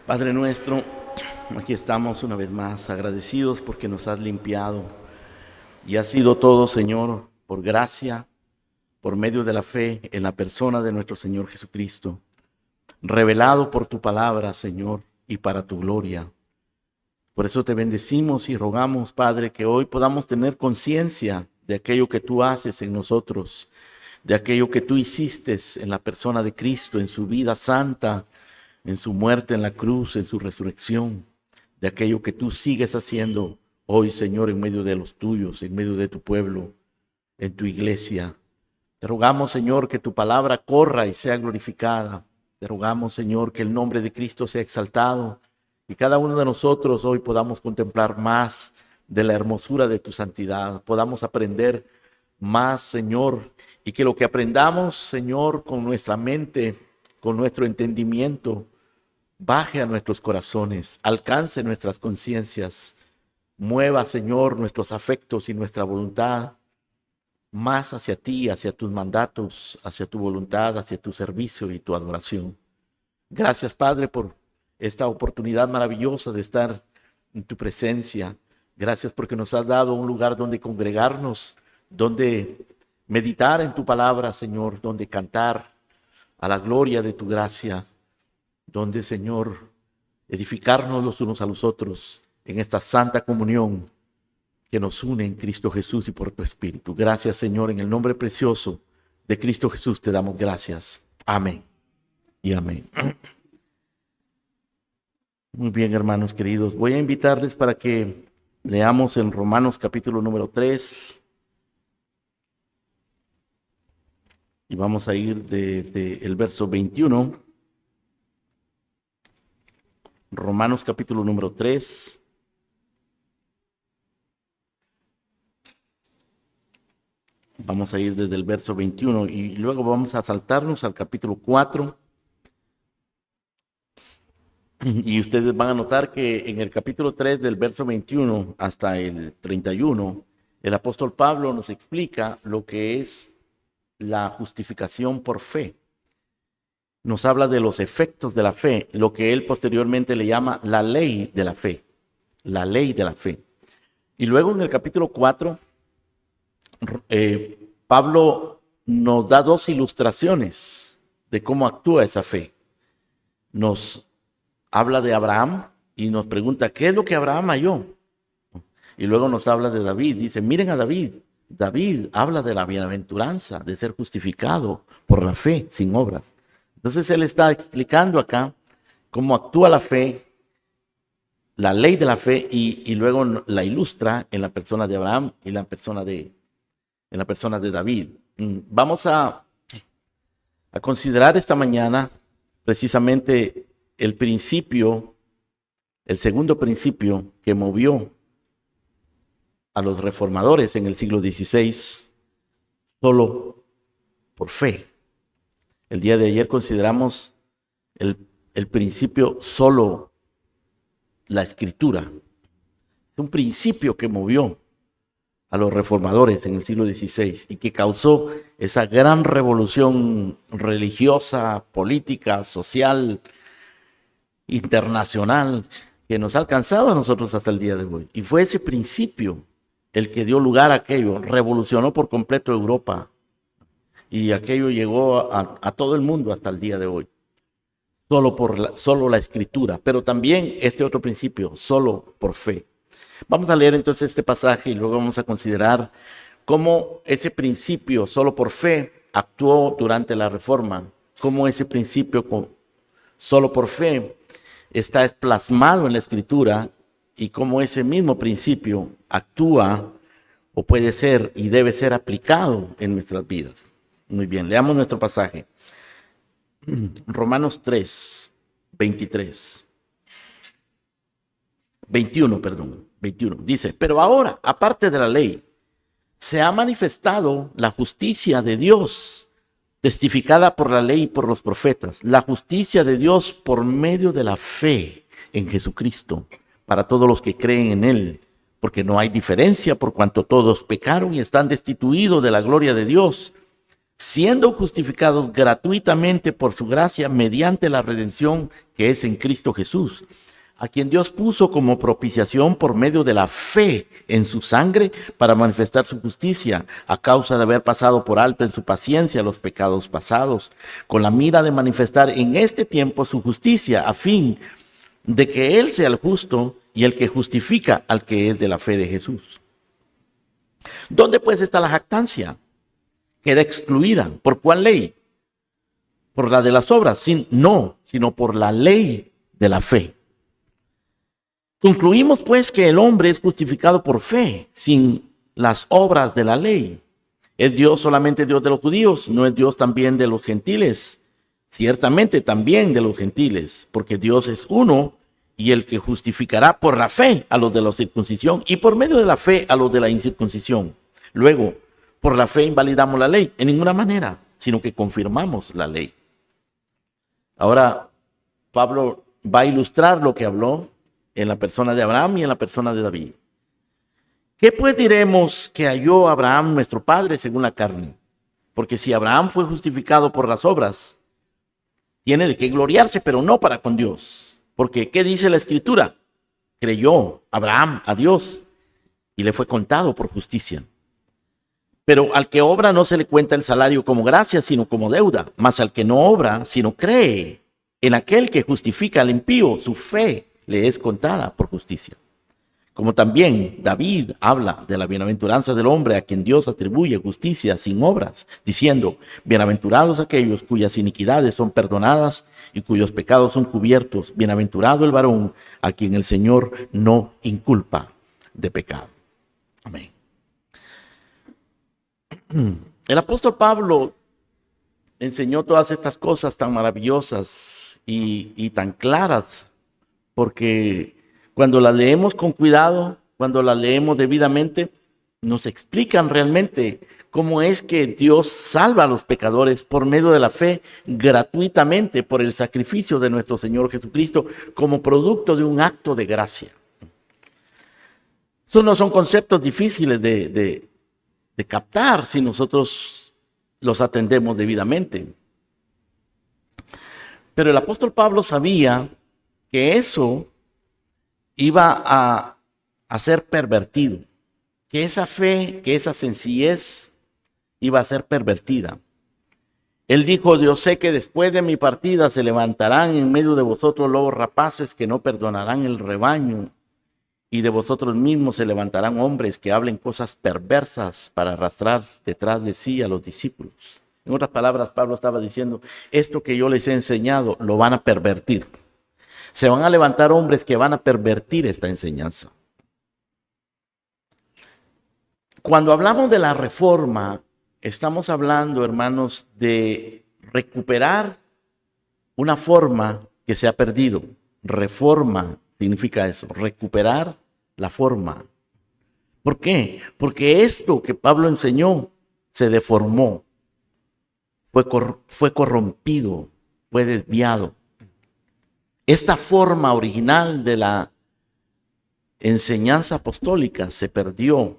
Padre nuestro, aquí estamos una vez más agradecidos porque nos has limpiado y ha sido todo, Señor, por gracia, por medio de la fe en la persona de nuestro Señor Jesucristo, revelado por tu palabra, Señor, y para tu gloria. Por eso te bendecimos y rogamos, Padre, que hoy podamos tener conciencia de aquello que tú haces en nosotros, de aquello que tú hiciste en la persona de Cristo, en su vida santa, en su muerte en la cruz, en su resurrección, de aquello que tú sigues haciendo hoy, Señor, en medio de los tuyos, en medio de tu pueblo, en tu iglesia. Te rogamos, Señor, que tu palabra corra y sea glorificada. Te rogamos, Señor, que el nombre de Cristo sea exaltado y cada uno de nosotros hoy podamos contemplar más de la hermosura de tu santidad, podamos aprender más, Señor, y que lo que aprendamos, Señor, con nuestra mente, con nuestro entendimiento, baje a nuestros corazones, alcance nuestras conciencias, mueva, Señor, nuestros afectos y nuestra voluntad más hacia ti, hacia tus mandatos, hacia tu voluntad, hacia tu servicio y tu adoración. Gracias, Padre, por esta oportunidad maravillosa de estar en tu presencia. Gracias porque nos has dado un lugar donde congregarnos, donde meditar en tu palabra, Señor, donde cantar a la gloria de tu gracia, donde, Señor, edificarnos los unos a los otros en esta santa comunión que nos une en Cristo Jesús y por tu Espíritu. Gracias, Señor, en el nombre precioso de Cristo Jesús te damos gracias. Amén y amén. Muy bien, hermanos queridos, voy a invitarles para que leamos en Romanos capítulo número 3 y vamos a ir de el verso 21. Romanos capítulo número 3. Vamos a ir desde el verso 21 y luego vamos a saltarnos al capítulo 4. Y ustedes van a notar que en el capítulo 3 del verso 21 hasta el 31, el apóstol Pablo nos explica lo que es la justificación por fe. Nos habla de los efectos de la fe, lo que él posteriormente le llama la ley de la fe. La ley de la fe. Y luego en el capítulo 4, Pablo nos da dos ilustraciones de cómo actúa esa fe. Nos habla de Abraham y nos pregunta, ¿qué es lo que Abraham halló? Y luego nos habla de David. Dice, miren a David. David habla de la bienaventuranza, de ser justificado por la fe, sin obras. Entonces él está explicando acá cómo actúa la fe, la ley de la fe, y luego la ilustra en la persona de Abraham y en la persona de David. Vamos a considerar esta mañana precisamente el principio, el segundo principio que movió a los reformadores en el siglo XVI, solo por fe. El día de ayer consideramos el principio solo la escritura. Es un principio que movió a los reformadores en el siglo XVI y que causó esa gran revolución religiosa, política, social, internacional que nos ha alcanzado a nosotros hasta el día de hoy. Y fue ese principio el que dio lugar a aquello, revolucionó por completo Europa y aquello llegó a todo el mundo hasta el día de hoy. Solo la escritura, pero también este otro principio, solo por fe. Vamos a leer entonces este pasaje y luego vamos a considerar cómo ese principio solo por fe actuó durante la Reforma, cómo ese principio solo por fe está plasmado en la Escritura y cómo ese mismo principio actúa o puede ser y debe ser aplicado en nuestras vidas. Muy bien, leamos nuestro pasaje. Romanos 3, 21. Dice, pero ahora, aparte de la ley, se ha manifestado la justicia de Dios, testificada por la ley y por los profetas, la justicia de Dios por medio de la fe en Jesucristo, para todos los que creen en Él, porque no hay diferencia por cuanto todos pecaron y están destituidos de la gloria de Dios, siendo justificados gratuitamente por su gracia mediante la redención que es en Cristo Jesús, a quien Dios puso como propiciación por medio de la fe en su sangre para manifestar su justicia, a causa de haber pasado por alto en su paciencia los pecados pasados, con la mira de manifestar en este tiempo su justicia, a fin de que Él sea el justo y el que justifica al que es de la fe de Jesús. ¿Dónde pues está la jactancia? Queda excluida. ¿Por cuál ley? ¿Por la de las obras? No, sino por la ley de la fe. Concluimos pues que el hombre es justificado por fe, sin las obras de la ley. ¿Es Dios solamente Dios de los judíos? ¿No es Dios también de los gentiles? Ciertamente también de los gentiles, porque Dios es uno y el que justificará por la fe a los de la circuncisión y por medio de la fe a los de la incircuncisión. Luego, por la fe invalidamos la ley, en ninguna manera, sino que confirmamos la ley. Ahora, Pablo va a ilustrar lo que habló en la persona de Abraham y en la persona de David. ¿Qué pues diremos que halló Abraham nuestro padre según la carne? Porque si Abraham fue justificado por las obras, tiene de qué gloriarse, pero no para con Dios. Porque, ¿qué dice la Escritura? Creyó Abraham a Dios y le fue contado por justicia. Pero al que obra no se le cuenta el salario como gracia, sino como deuda. Mas al que no obra, sino cree en aquel que justifica al impío, su fe le es contada por justicia. Como también David habla de la bienaventuranza del hombre a quien Dios atribuye justicia sin obras, diciendo, bienaventurados aquellos cuyas iniquidades son perdonadas y cuyos pecados son cubiertos. Bienaventurado el varón a quien el Señor no inculpa de pecado. Amén. El apóstol Pablo enseñó todas estas cosas tan maravillosas y tan claras, porque cuando las leemos con cuidado, cuando las leemos debidamente, nos explican realmente cómo es que Dios salva a los pecadores por medio de la fe gratuitamente por el sacrificio de nuestro Señor Jesucristo como producto de un acto de gracia. Esos no son conceptos difíciles de captar si nosotros los atendemos debidamente. Pero el apóstol Pablo sabía que eso iba a ser pervertido, que esa fe, que esa sencillez iba a ser pervertida. Él dijo, yo sé que después de mi partida se levantarán en medio de vosotros lobos rapaces que no perdonarán el rebaño, y de vosotros mismos se levantarán hombres que hablen cosas perversas para arrastrar detrás de sí a los discípulos. En otras palabras, Pablo estaba diciendo, esto que yo les he enseñado lo van a pervertir. Se van a levantar hombres que van a pervertir esta enseñanza. Cuando hablamos de la reforma, estamos hablando, hermanos, de recuperar una forma que se ha perdido. Reforma significa eso, recuperar la forma. ¿Por qué? Porque esto que Pablo enseñó se deformó, fue corrompido, fue desviado. Esta forma original de la enseñanza apostólica se perdió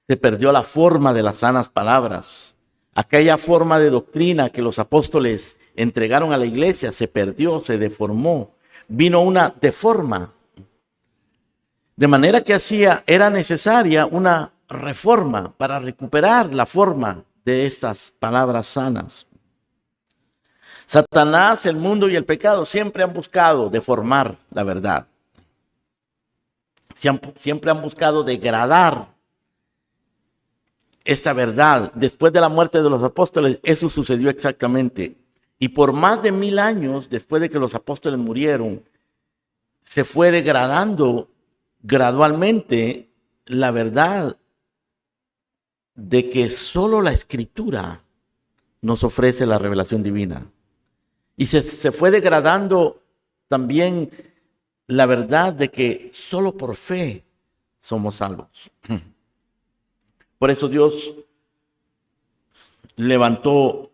la forma de las sanas palabras. Aquella forma de doctrina que los apóstoles entregaron a la iglesia se perdió, se deformó. Vino una deforma. De manera que era necesaria una reforma para recuperar la forma de estas palabras sanas. Satanás, el mundo y el pecado siempre han buscado deformar la verdad. Siempre han buscado degradar esta verdad. Después de la muerte de los apóstoles, eso sucedió exactamente. Y por más de 1000 años, después de que los apóstoles murieron, se fue degradando gradualmente la verdad de que solo la Escritura nos ofrece la revelación divina. Y se fue degradando también la verdad de que solo por fe somos salvos. Por eso Dios levantó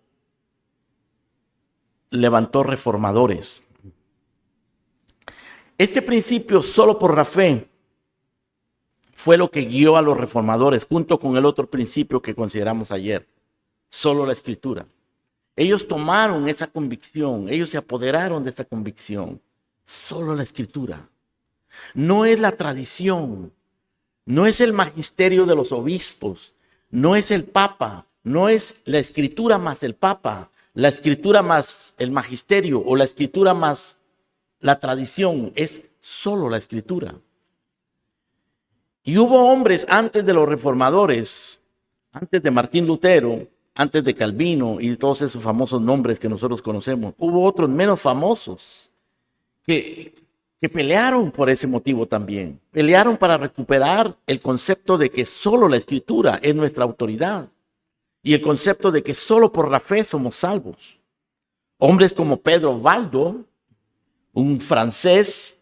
reformadores. Este principio solo por la fe fue lo que guió a los reformadores, junto con el otro principio que consideramos ayer. solo la Escritura. Ellos tomaron esa convicción, ellos se apoderaron de esa convicción, solo la Escritura. No es la tradición, no es el magisterio de los obispos, no es el Papa, no es la Escritura más el Papa, la Escritura más el magisterio o la Escritura más la tradición, es solo la Escritura. Y hubo hombres antes de los reformadores, antes de Martín Lutero, antes de Calvino y todos esos famosos nombres que nosotros conocemos. Hubo otros menos famosos que pelearon por ese motivo también. Pelearon para recuperar el concepto de que solo la Escritura es nuestra autoridad y el concepto de que solo por la fe somos salvos. Hombres como Pedro Valdo, un francés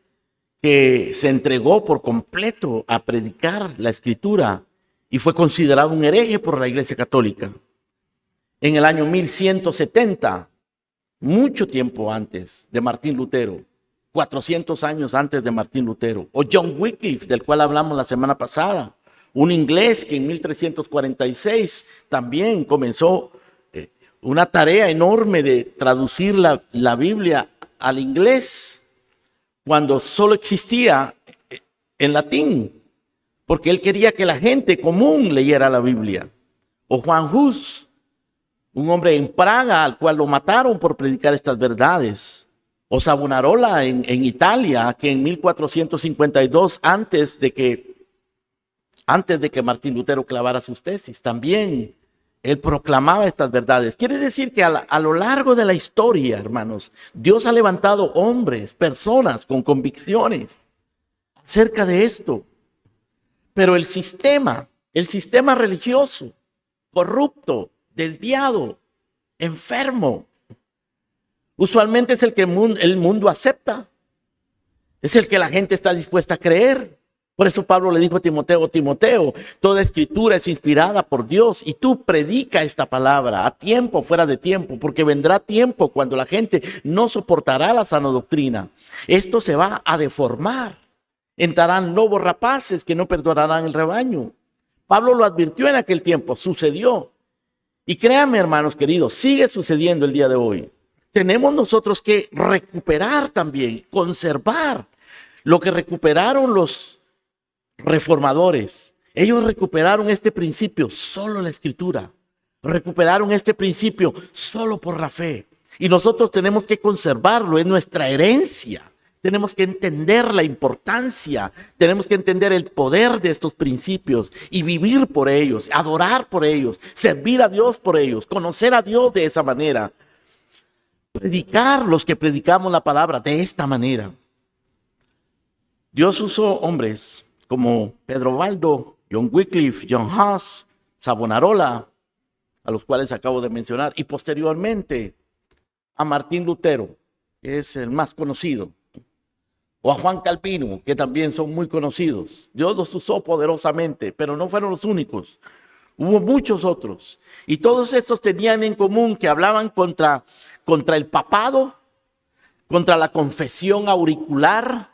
que se entregó por completo a predicar la Escritura y fue considerado un hereje por la Iglesia Católica. En el año 1170, mucho tiempo antes de Martín Lutero, 400 años antes de Martín Lutero, o John Wycliffe, del cual hablamos la semana pasada, un inglés que en 1346 también comenzó una tarea enorme de traducir la Biblia al inglés, cuando solo existía en latín, porque él quería que la gente común leyera la Biblia. O Juan Hus, un hombre en Praga al cual lo mataron por predicar estas verdades. O Savonarola en Italia, que en 1452, antes de que Martín Lutero clavara sus tesis, también él proclamaba estas verdades. Quiere decir que a lo largo de la historia, hermanos, Dios ha levantado hombres, personas con convicciones acerca de esto. Pero el sistema religioso, corrupto, desviado, enfermo, usualmente es el que el mundo acepta. Es el que la gente está dispuesta a creer. Por eso Pablo le dijo a Timoteo, toda escritura es inspirada por Dios y tú predica esta palabra a tiempo, fuera de tiempo, porque vendrá tiempo cuando la gente no soportará la sana doctrina. Esto se va a deformar. Entrarán lobos rapaces que no perdonarán el rebaño. Pablo lo advirtió en aquel tiempo, sucedió. Y créanme, hermanos queridos, sigue sucediendo el día de hoy. Tenemos nosotros que recuperar también, conservar lo que recuperaron los reformadores. Ellos recuperaron este principio, solo la Escritura. Recuperaron este principio solo por la fe. Y nosotros tenemos que conservarlo, es nuestra herencia. Tenemos que entender la importancia, tenemos que entender el poder de estos principios y vivir por ellos, adorar por ellos, servir a Dios por ellos, conocer a Dios de esa manera. Predicar los que predicamos la palabra de esta manera. Dios usó hombres como Pedro Valdo, John Wycliffe, John Huss, Savonarola, a los cuales acabo de mencionar, y posteriormente a Martín Lutero, que es el más conocido, o a Juan Calvino, que también son muy conocidos. Dios los usó poderosamente, pero no fueron los únicos. Hubo muchos otros, y todos estos tenían en común que hablaban contra el papado, contra la confesión auricular,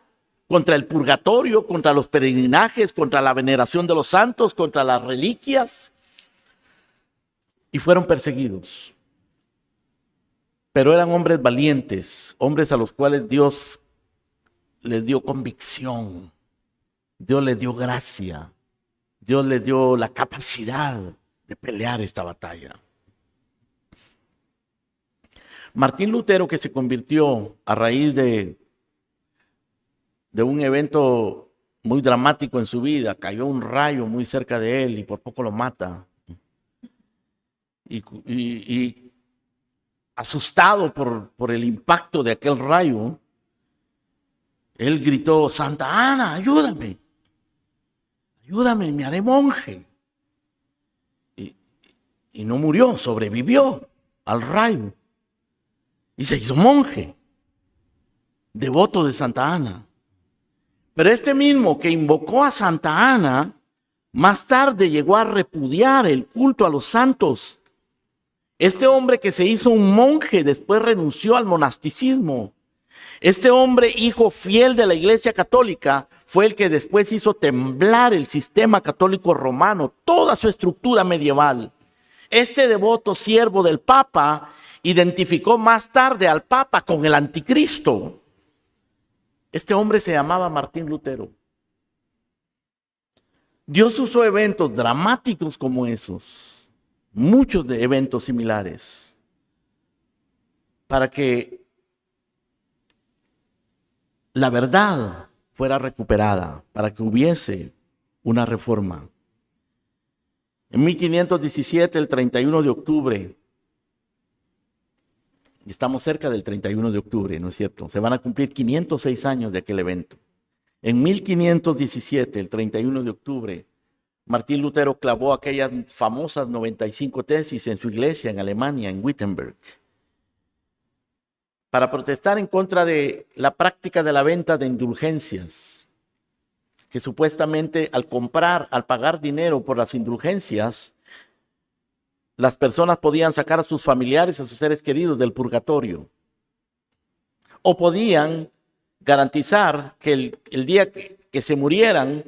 contra el purgatorio, contra los peregrinajes, contra la veneración de los santos, contra las reliquias, y fueron perseguidos. Pero eran hombres valientes, hombres a los cuales Dios les dio convicción, Dios les dio gracia, Dios les dio la capacidad de pelear esta batalla. Martín Lutero, que se convirtió a raíz de un evento muy dramático en su vida, cayó un rayo muy cerca de él y por poco lo mata. Y asustado por el impacto de aquel rayo, él gritó: Santa Ana, ayúdame, me haré monje. Y no murió, sobrevivió al rayo y se hizo monje, devoto de Santa Ana. Pero este mismo que invocó a Santa Ana, más tarde llegó a repudiar el culto a los santos. Este hombre que se hizo un monje después renunció al monasticismo. Este hombre, hijo fiel de la Iglesia Católica, fue el que después hizo temblar el sistema católico romano, toda su estructura medieval. Este devoto siervo del Papa identificó más tarde al Papa con el anticristo. Este hombre se llamaba Martín Lutero. Dios usó eventos dramáticos como esos, muchos de eventos similares, para que la verdad fuera recuperada, para que hubiese una reforma. En 1517, el 31 de octubre, estamos cerca del 31 de octubre, ¿no es cierto? Se van a cumplir 506 años de aquel evento. En 1517, el 31 de octubre, Martín Lutero clavó aquellas famosas 95 tesis en su iglesia en Alemania, en Wittenberg, para protestar en contra de la práctica de la venta de indulgencias, que supuestamente al pagar dinero por las indulgencias, las personas podían sacar a sus familiares, a sus seres queridos del purgatorio, o podían garantizar que el día que se murieran,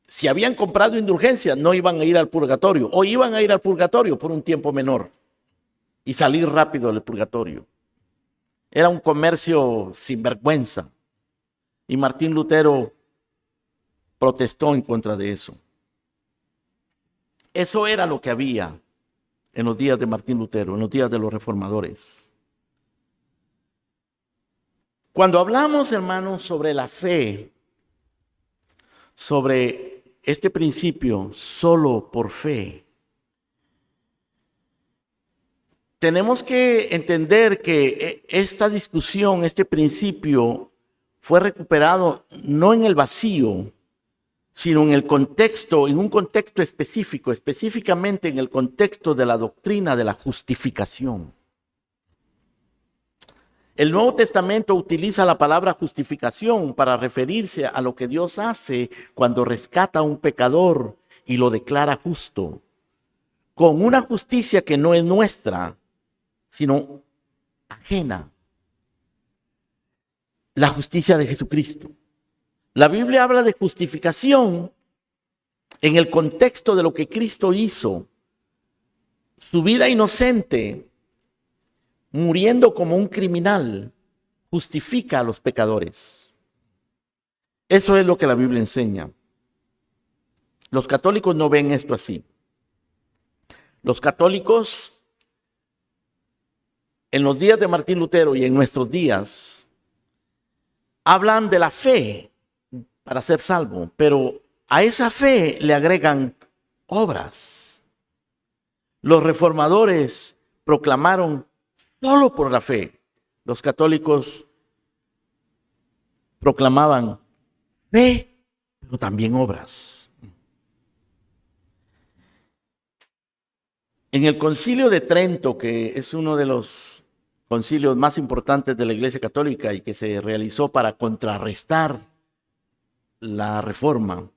si habían comprado indulgencias, no iban a ir al purgatorio, o iban a ir al purgatorio por un tiempo menor y salir rápido del purgatorio. Era un comercio sin vergüenza. Y Martín Lutero protestó en contra de eso. Eso era lo que había en los días de Martín Lutero, en los días de los reformadores. Cuando hablamos, hermanos, sobre la fe, sobre este principio, solo por fe, tenemos que entender que esta discusión, este principio, fue recuperado no en el vacío, sino en el contexto, en un contexto específico, específicamente en el contexto de la doctrina de la justificación. El Nuevo Testamento utiliza la palabra justificación para referirse a lo que Dios hace cuando rescata a un pecador y lo declara justo, con una justicia que no es nuestra, sino ajena. La justicia de Jesucristo. La Biblia habla de justificación en el contexto de lo que Cristo hizo. Su vida inocente, muriendo como un criminal, justifica a los pecadores. Eso es lo que la Biblia enseña. Los católicos no ven esto así. Los católicos, en los días de Martín Lutero y en nuestros días, hablan de la fe para ser salvo, pero a esa fe le agregan obras. Los reformadores proclamaron solo por la fe. Los católicos proclamaban fe, pero también obras. En el Concilio de Trento, que es uno de los concilios más importantes de la Iglesia Católica y que se realizó para contrarrestar la Reforma,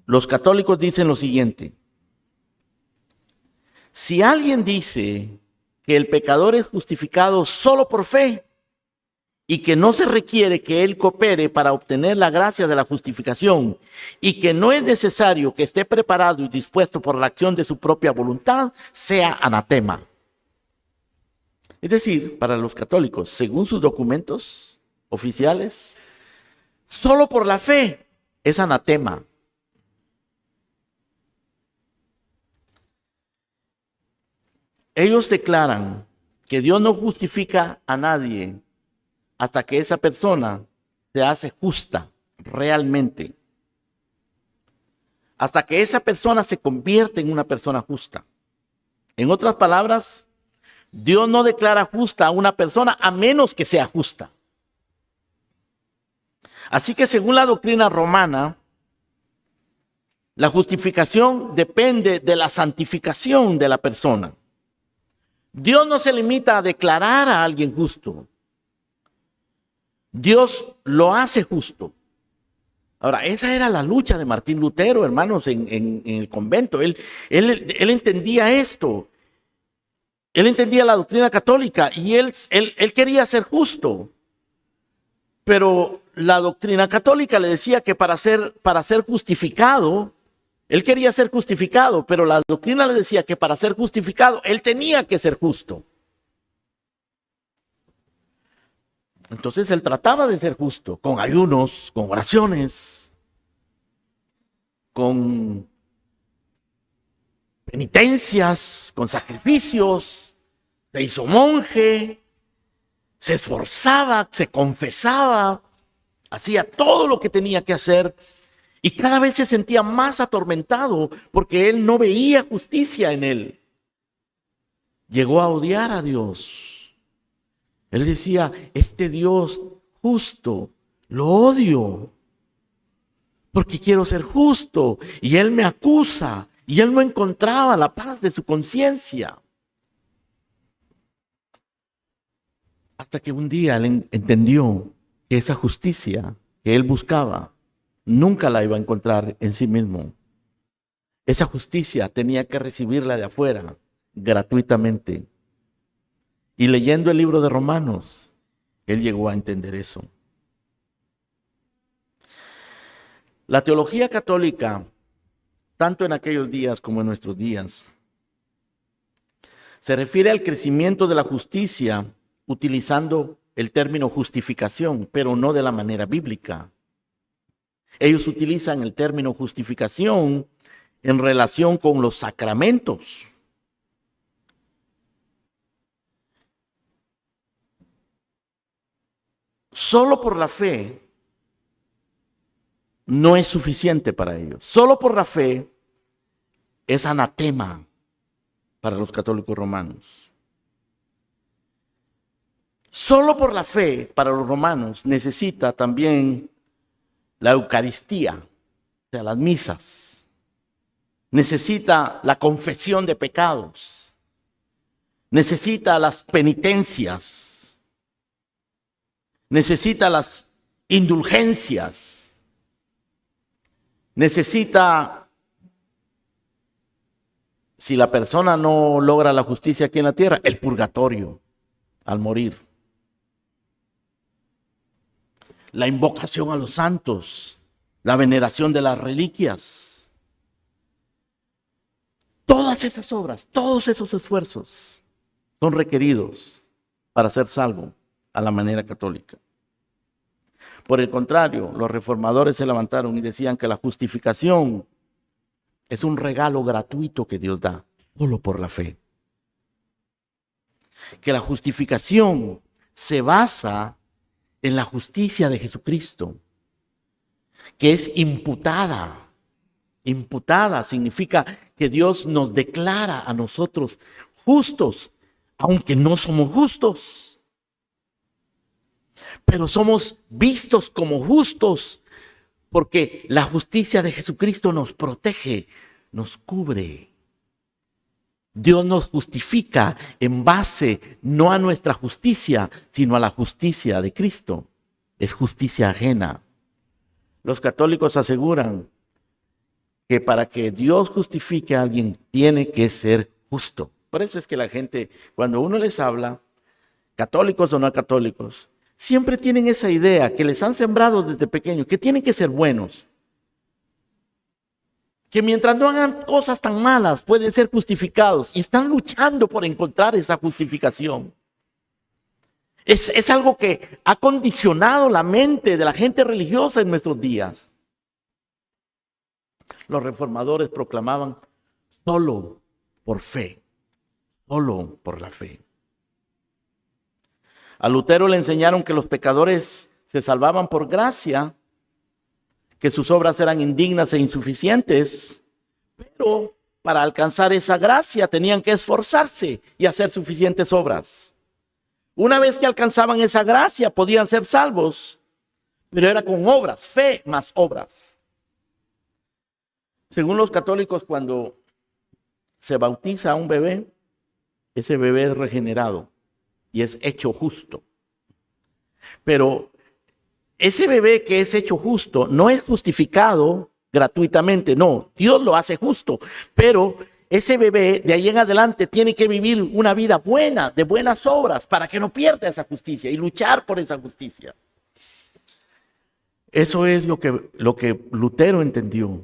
los católicos dicen lo siguiente: si alguien dice que el pecador es justificado solo por fe y que no se requiere que él coopere para obtener la gracia de la justificación y que no es necesario que esté preparado y dispuesto por la acción de su propia voluntad, sea anatema. Es decir, para los católicos, según sus documentos oficiales, solo por la fe es anatema. Ellos declaran que Dios no justifica a nadie hasta que esa persona se hace justa realmente. Hasta que esa persona se convierte en una persona justa. En otras palabras, Dios no declara justa a una persona a menos que sea justa. Así que según la doctrina romana, la justificación depende de la santificación de la persona. Dios no se limita a declarar a alguien justo. Dios lo hace justo. Ahora, esa era la lucha de Martín Lutero, hermanos, en el convento. Él entendía esto. Él entendía la doctrina católica y él quería ser justo. Pero la doctrina católica le decía que para ser justificado Él quería ser justificado, pero la doctrina le decía que para ser justificado, él tenía que ser justo. Entonces él trataba de ser justo, con ayunos, con oraciones, con penitencias, con sacrificios. Se hizo monje, se esforzaba, se confesaba, hacía todo lo que tenía que hacer y cada vez se sentía más atormentado porque él no veía justicia en él. Llegó a odiar a Dios. Él decía, este Dios justo, lo odio, porque quiero ser justo. Y él me acusa, y él no encontraba la paz de su conciencia. Hasta que un día él entendió que esa justicia que él buscaba, nunca la iba a encontrar en sí mismo. Esa justicia tenía que recibirla de afuera, gratuitamente. Y leyendo el libro de Romanos, él llegó a entender eso. La teología católica, tanto en aquellos días como en nuestros días, se refiere al crecimiento de la justicia utilizando el término justificación, pero no de la manera bíblica. Ellos utilizan el término justificación en relación con los sacramentos. Solo por la fe no es suficiente para ellos. Solo por la fe es anatema para los católicos romanos. Solo por la fe para los romanos necesita también la Eucaristía, o sea, las misas. Necesita la confesión de pecados. Necesita las penitencias. Necesita las indulgencias. Necesita, si la persona no logra la justicia aquí en la tierra, el purgatorio al morir. La invocación a los santos, la veneración de las reliquias. Todas esas obras, todos esos esfuerzos son requeridos para ser salvo a la manera católica. Por el contrario, los reformadores se levantaron y decían que la justificación es un regalo gratuito que Dios da, solo por la fe. Que la justificación se basa en la justicia de Jesucristo, que es imputada. Imputada significa que Dios nos declara a nosotros justos, aunque no somos justos. Pero somos vistos como justos porque la justicia de Jesucristo nos protege, nos cubre. Dios nos justifica en base no a nuestra justicia, sino a la justicia de Cristo. Es justicia ajena. Los católicos aseguran que para que Dios justifique a alguien tiene que ser justo. Por eso es que la gente, cuando uno les habla, católicos o no católicos, siempre tienen esa idea que les han sembrado desde pequeños, que tienen que ser buenos. Que mientras no hagan cosas tan malas, pueden ser justificados. Y están luchando por encontrar esa justificación. Es algo que ha condicionado la mente de la gente religiosa en nuestros días. Los reformadores proclamaban solo por fe, solo por la fe. A Lutero le enseñaron que los pecadores se salvaban por gracia, que sus obras eran indignas e insuficientes, pero para alcanzar esa gracia tenían que esforzarse y hacer suficientes obras. Una vez que alcanzaban esa gracia podían ser salvos, pero era con obras, fe más obras. Según los católicos, cuando se bautiza a un bebé, ese bebé es regenerado y es hecho justo. Pero ese bebé que es hecho justo no es justificado gratuitamente, no, Dios lo hace justo, pero ese bebé de ahí en adelante tiene que vivir una vida buena, de buenas obras, para que no pierda esa justicia y luchar por esa justicia. Eso es lo que Lutero entendió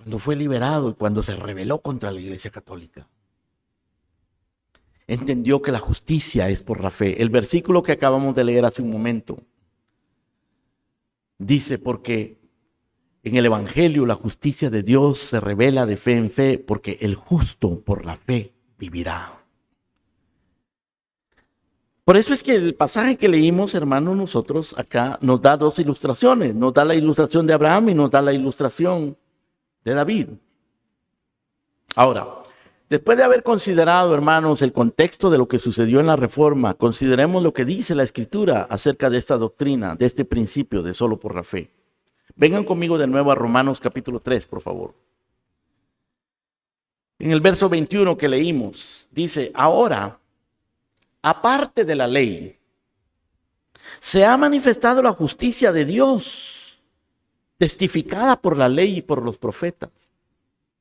cuando fue liberado y cuando se rebeló contra la Iglesia Católica. Entendió que la justicia es por la fe. El versículo que acabamos de leer hace un momento dice, porque en el Evangelio la justicia de Dios se revela de fe en fe, porque el justo por la fe vivirá. Por eso es que el pasaje que leímos, hermanos, nosotros acá nos da dos ilustraciones. Nos da la ilustración de Abraham y nos da la ilustración de David. Ahora, después de haber considerado, hermanos, el contexto de lo que sucedió en la Reforma, consideremos lo que dice la Escritura acerca de esta doctrina, de este principio de solo por la fe. Vengan conmigo de nuevo a Romanos capítulo 3, por favor. En el verso 21 que leímos, dice, ahora, aparte de la ley, se ha manifestado la justicia de Dios, testificada por la ley y por los profetas.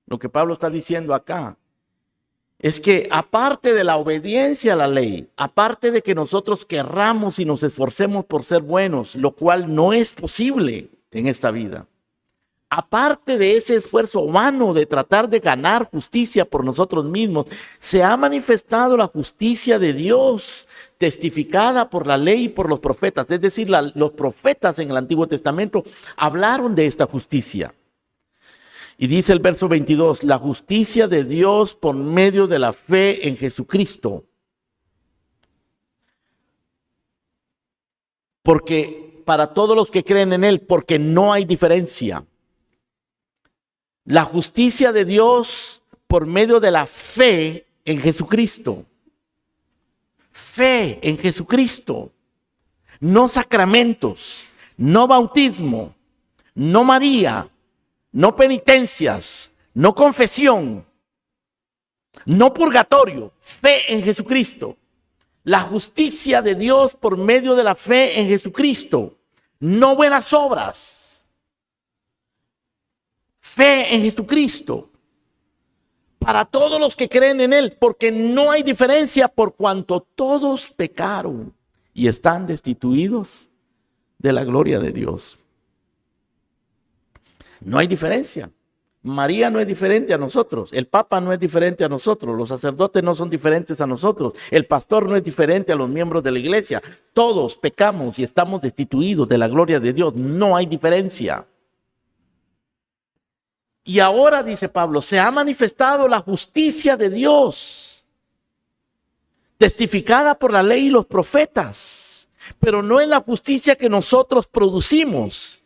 Lo que Pablo está diciendo acá es que aparte de la obediencia a la ley, aparte de que nosotros querramos y nos esforcemos por ser buenos, lo cual no es posible en esta vida, aparte de ese esfuerzo humano de tratar de ganar justicia por nosotros mismos, se ha manifestado la justicia de Dios, testificada por la ley y por los profetas. Es decir, los profetas en el Antiguo Testamento hablaron de esta justicia. Y dice el verso 22, la justicia de Dios por medio de la fe en Jesucristo. Porque para todos los que creen en Él, porque no hay diferencia. La justicia de Dios por medio de la fe en Jesucristo. Fe en Jesucristo. No sacramentos, no bautismo, no María, no penitencias, no confesión, no purgatorio. Fe en Jesucristo. La justicia de Dios por medio de la fe en Jesucristo. No buenas obras. Fe en Jesucristo. Para todos los que creen en Él, porque no hay diferencia por cuanto todos pecaron y están destituidos de la gloria de Dios. No hay diferencia. María no es diferente a nosotros, el Papa no es diferente a nosotros, los sacerdotes no son diferentes a nosotros, el pastor no es diferente a los miembros de la iglesia. Todos pecamos y estamos destituidos de la gloria de Dios, no hay diferencia. Y ahora, dice Pablo, se ha manifestado la justicia de Dios, testificada por la ley y los profetas, pero no es la justicia que nosotros producimos.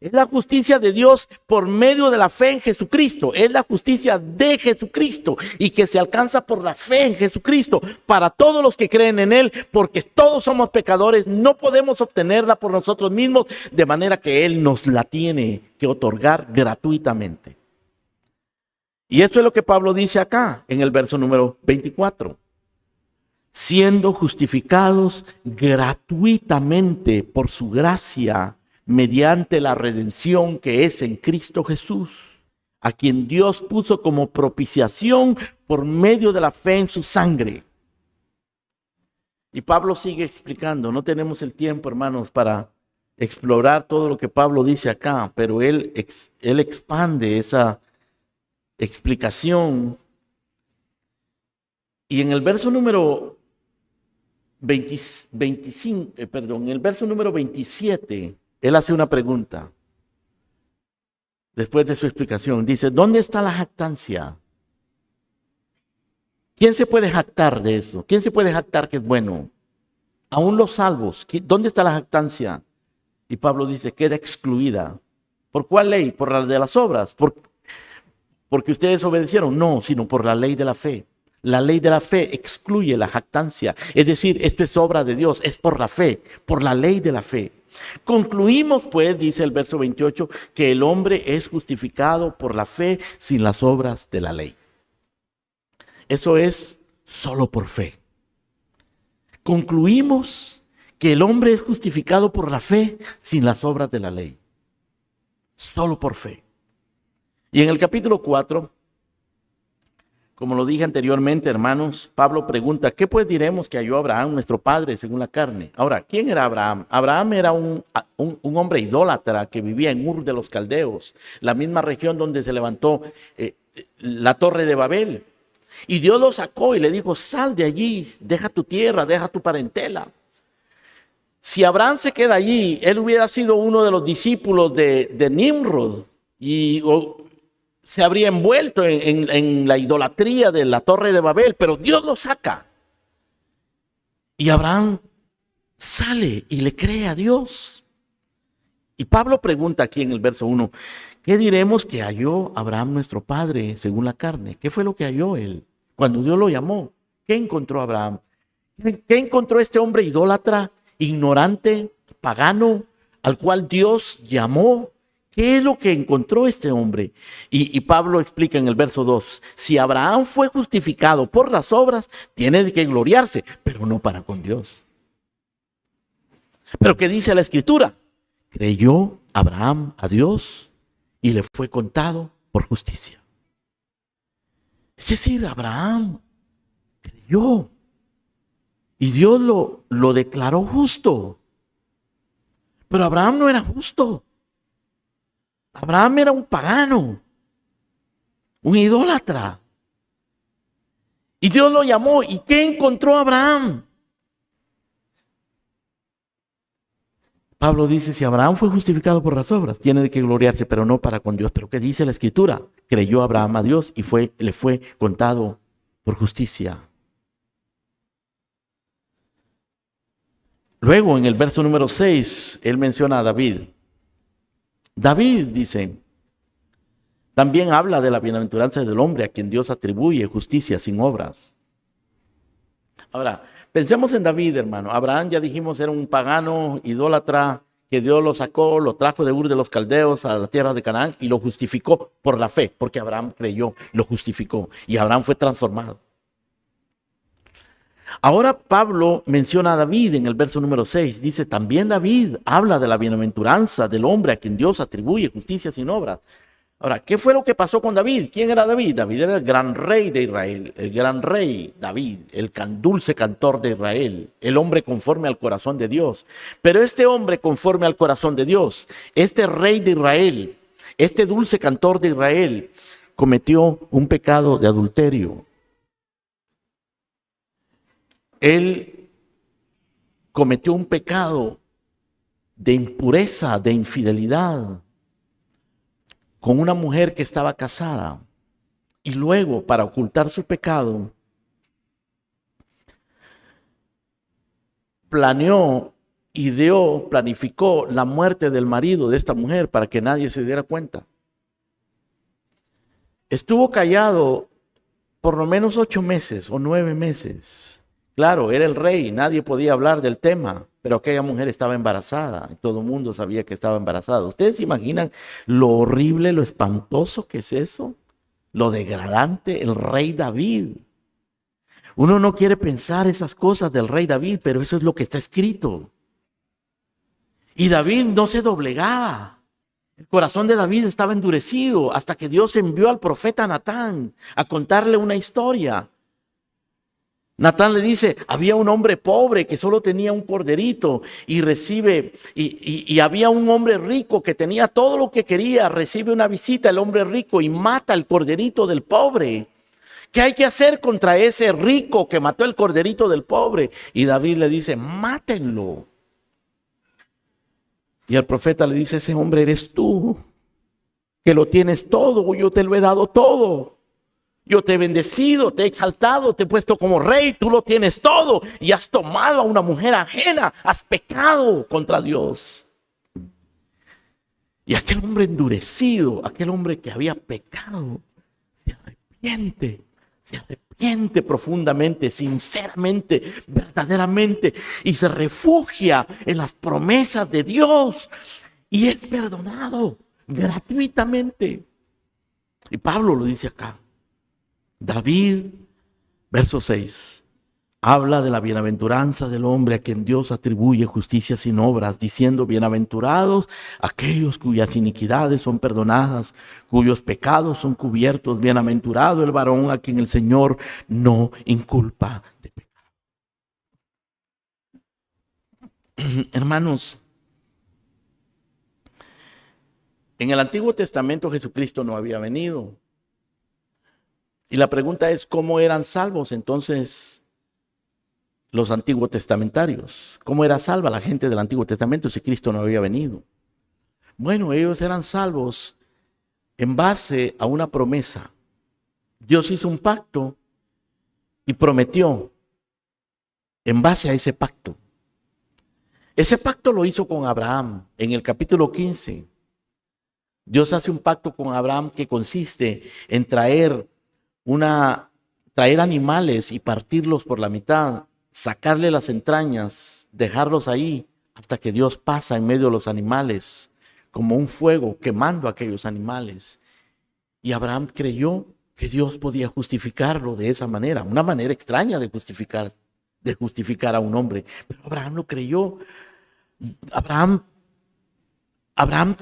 Es la justicia de Dios por medio de la fe en Jesucristo. Es la justicia de Jesucristo y que se alcanza por la fe en Jesucristo para todos los que creen en Él, porque todos somos pecadores, no podemos obtenerla por nosotros mismos, de manera que Él nos la tiene que otorgar gratuitamente. Y esto es lo que Pablo dice acá en el verso número 24. Siendo justificados gratuitamente por su gracia, mediante la redención que es en Cristo Jesús, a quien Dios puso como propiciación por medio de la fe en su sangre. Y Pablo sigue explicando, no tenemos el tiempo, hermanos, para explorar todo lo que Pablo dice acá, pero él expande esa explicación. Y en el verso número en el verso número 27, él hace una pregunta. Después de su explicación, dice, ¿dónde está la jactancia? ¿Quién se puede jactar de eso? ¿Quién se puede jactar que es bueno? Aún los salvos, ¿dónde está la jactancia? Y Pablo dice, queda excluida. ¿Por cuál ley? ¿Por la de las obras? ¿Porque ustedes obedecieron? No, sino por la ley de la fe. La ley de la fe excluye la jactancia. Es decir, esto es obra de Dios, es por la fe, por la ley de la fe. Concluimos, pues, dice el verso 28, que el hombre es justificado por la fe sin las obras de la ley. Eso es solo por fe. Concluimos que el hombre es justificado por la fe sin las obras de la ley. Solo por fe. Y en el capítulo 4, como lo dije anteriormente, hermanos, Pablo pregunta, ¿qué pues diremos que halló Abraham, nuestro padre, según la carne? Ahora, ¿quién era Abraham? Abraham era un un hombre idólatra que vivía en Ur de los Caldeos, la misma región donde se levantó la Torre de Babel. Y Dios lo sacó y le dijo, sal de allí, deja tu tierra, deja tu parentela. Si Abraham se queda allí, él hubiera sido uno de los discípulos de Nimrod y se habría envuelto en la idolatría de la Torre de Babel, pero Dios lo saca. Y Abraham sale y le cree a Dios. Y Pablo pregunta aquí en el verso 1, ¿qué diremos que halló Abraham nuestro padre según la carne? ¿Qué fue lo que halló él cuando Dios lo llamó? ¿Qué encontró Abraham? ¿Qué encontró este hombre idólatra, ignorante, pagano, al cual Dios llamó? ¿Qué es lo que encontró este hombre? Y Pablo explica en el verso 2, si Abraham fue justificado por las obras, tiene que gloriarse, pero no para con Dios. Pero ¿qué dice la Escritura? Creyó Abraham a Dios y le fue contado por justicia. Es decir, Abraham creyó y Dios lo declaró justo. Pero Abraham no era justo. Abraham era un pagano, un idólatra. Y Dios lo llamó. ¿Y qué encontró Abraham? Pablo dice, si Abraham fue justificado por las obras, tiene de que gloriarse, pero no para con Dios. ¿Pero qué dice la Escritura? Creyó Abraham a Dios y le fue contado por justicia. Luego, en el verso número 6, él menciona a David. David, dice, también habla de la bienaventuranza del hombre a quien Dios atribuye justicia sin obras. Ahora, pensemos en David, hermano. Abraham, ya dijimos, era un pagano, idólatra, que Dios lo sacó, lo trajo de Ur de los Caldeos a la tierra de Canaán y lo justificó por la fe, porque Abraham creyó, lo justificó y Abraham fue transformado. Ahora Pablo menciona a David en el verso número 6. Dice, también David habla de la bienaventuranza del hombre a quien Dios atribuye justicia sin obras. Ahora, ¿qué fue lo que pasó con David? ¿Quién era David? David era el gran rey de Israel, el gran rey David, el dulce cantor de Israel, el hombre conforme al corazón de Dios. Pero este hombre conforme al corazón de Dios, este rey de Israel, este dulce cantor de Israel, cometió un pecado de adulterio. Él cometió un pecado de impureza, de infidelidad, con una mujer que estaba casada. Y luego, para ocultar su pecado, planificó la muerte del marido de esta mujer para que nadie se diera cuenta. Estuvo callado por lo menos 8 meses o 9 meses. Claro, era el rey, nadie podía hablar del tema, pero aquella mujer estaba embarazada, y todo el mundo sabía que estaba embarazada. ¿Ustedes se imaginan lo horrible, lo espantoso que es eso? Lo degradante, el rey David. Uno no quiere pensar esas cosas del rey David, pero eso es lo que está escrito. Y David no se doblegaba. El corazón de David estaba endurecido hasta que Dios envió al profeta Natán a contarle una historia. Natán le dice, había un hombre pobre que solo tenía un corderito y había un hombre rico que tenía todo lo que quería, recibe una visita el hombre rico y mata el corderito del pobre. ¿Qué hay que hacer contra ese rico que mató el corderito del pobre? Y David le dice, mátenlo. Y el profeta le dice, ese hombre eres tú, que lo tienes todo, yo te lo he dado todo. Yo te he bendecido, te he exaltado, te he puesto como rey, tú lo tienes todo y has tomado a una mujer ajena, has pecado contra Dios. Y aquel hombre endurecido, aquel hombre que había pecado, se arrepiente profundamente, sinceramente, verdaderamente y se refugia en las promesas de Dios y es perdonado gratuitamente. Y Pablo lo dice acá. David, verso 6, habla de la bienaventuranza del hombre a quien Dios atribuye justicia sin obras, diciendo, bienaventurados aquellos cuyas iniquidades son perdonadas, cuyos pecados son cubiertos, bienaventurado el varón a quien el Señor no inculpa de pecado. Hermanos, En el Antiguo Testamento Jesucristo no había venido. Y la pregunta es, ¿cómo eran salvos entonces los antiguos testamentarios? ¿Cómo era salva la gente del Antiguo Testamento si Cristo no había venido? Bueno, ellos eran salvos en base a una promesa. Dios hizo un pacto y prometió en base a ese pacto. Ese pacto lo hizo con Abraham en el capítulo 15. Dios hace un pacto con Abraham que consiste en traer animales y partirlos por la mitad, sacarle las entrañas, dejarlos ahí hasta que Dios pasa en medio de los animales como un fuego quemando a aquellos animales. Y Abraham creyó que Dios podía justificarlo de esa manera, una manera extraña de justificar a un hombre. Pero Abraham lo creyó. Abraham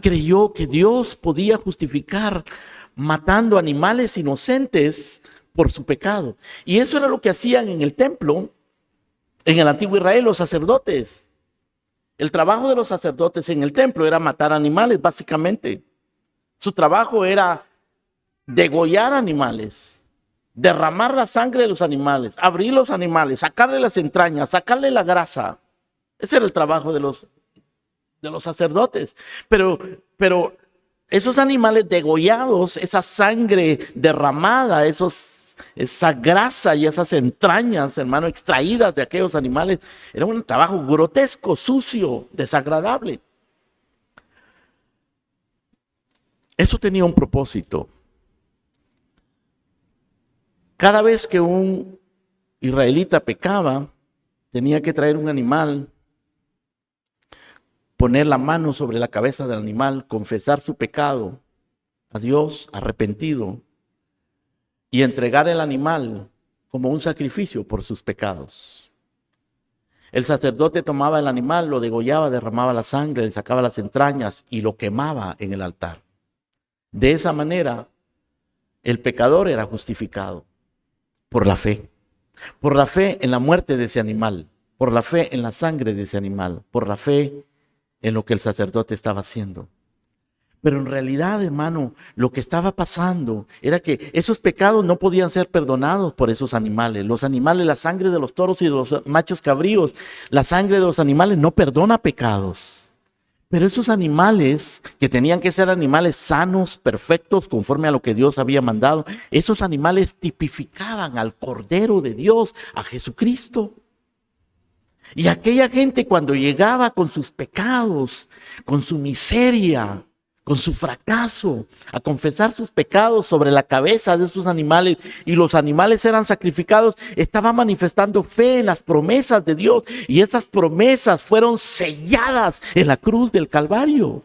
creyó que Dios podía justificar matando animales inocentes por su pecado. Y eso era lo que hacían en el templo, en el antiguo Israel, los sacerdotes. El trabajo de los sacerdotes en el templo era matar animales, básicamente. Su trabajo era degollar animales, derramar la sangre de los animales, abrir los animales, sacarle las entrañas, sacarle la grasa. Ese era el trabajo de los sacerdotes. Pero esos animales degollados, esa sangre derramada, esa grasa y esas entrañas, hermano, extraídas de aquellos animales, era un trabajo grotesco, sucio, desagradable. Eso tenía un propósito. Cada vez que un israelita pecaba, tenía que traer un animal, poner la mano sobre la cabeza del animal, confesar su pecado a Dios arrepentido y entregar el animal como un sacrificio por sus pecados. El sacerdote tomaba el animal, lo degollaba, derramaba la sangre, le sacaba las entrañas y lo quemaba en el altar. De esa manera, el pecador era justificado por la fe en la muerte de ese animal, por la fe en la sangre de ese animal, por la fe en lo que el sacerdote estaba haciendo. Pero en realidad, hermano, lo que estaba pasando era que esos pecados no podían ser perdonados por esos animales. Los animales, la sangre de los toros y de los machos cabríos, la sangre de los animales no perdona pecados. Pero esos animales, que tenían que ser animales sanos, perfectos, conforme a lo que Dios había mandado, esos animales tipificaban al Cordero de Dios, a Jesucristo. Y aquella gente, cuando llegaba con sus pecados, con su miseria, con su fracaso, a confesar sus pecados sobre la cabeza de esos animales, y los animales eran sacrificados, estaba manifestando fe en las promesas de Dios, y esas promesas fueron selladas en la cruz del Calvario.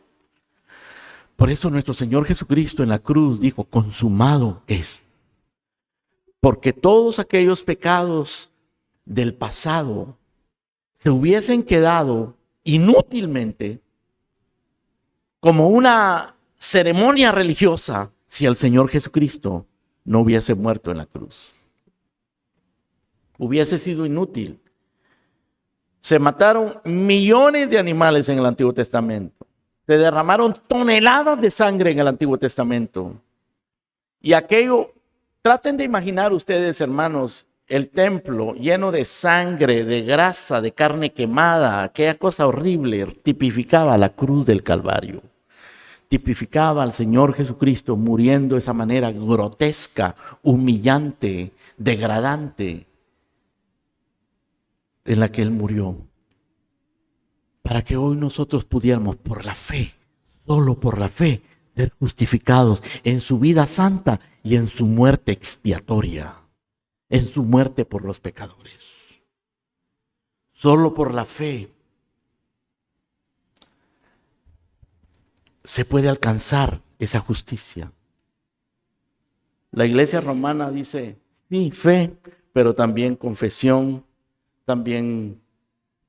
Por eso nuestro Señor Jesucristo en la cruz dijo: consumado es. Porque todos aquellos pecados del pasado se hubiesen quedado inútilmente como una ceremonia religiosa si el Señor Jesucristo no hubiese muerto en la cruz. Hubiese sido inútil. Se mataron millones de animales en el Antiguo Testamento. Se derramaron toneladas de sangre en el Antiguo Testamento. Y aquello, traten de imaginar ustedes, hermanos, el templo lleno de sangre, de grasa, de carne quemada, aquella cosa horrible, tipificaba la cruz del Calvario. Tipificaba al Señor Jesucristo muriendo de esa manera grotesca, humillante, degradante, en la que Él murió. Para que hoy nosotros pudiéramos, por la fe, solo por la fe, ser justificados en su vida santa y en su muerte expiatoria. En su muerte por los pecadores. Solo por la fe se puede alcanzar esa justicia. La Iglesia romana dice, sí, fe, pero también confesión, también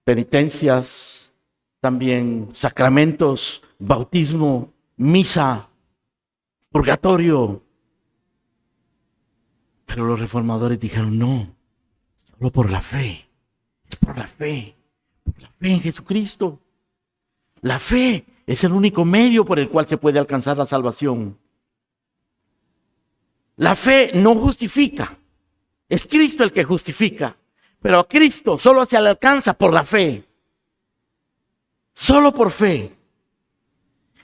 penitencias, también sacramentos, bautismo, misa, purgatorio. Pero los reformadores dijeron, no, solo por la fe, es por la fe en Jesucristo. La fe Es el único medio por el cual se puede alcanzar la salvación. La fe no justifica. Es Cristo el que justifica. Pero a Cristo solo se le alcanza por la fe. Solo por fe.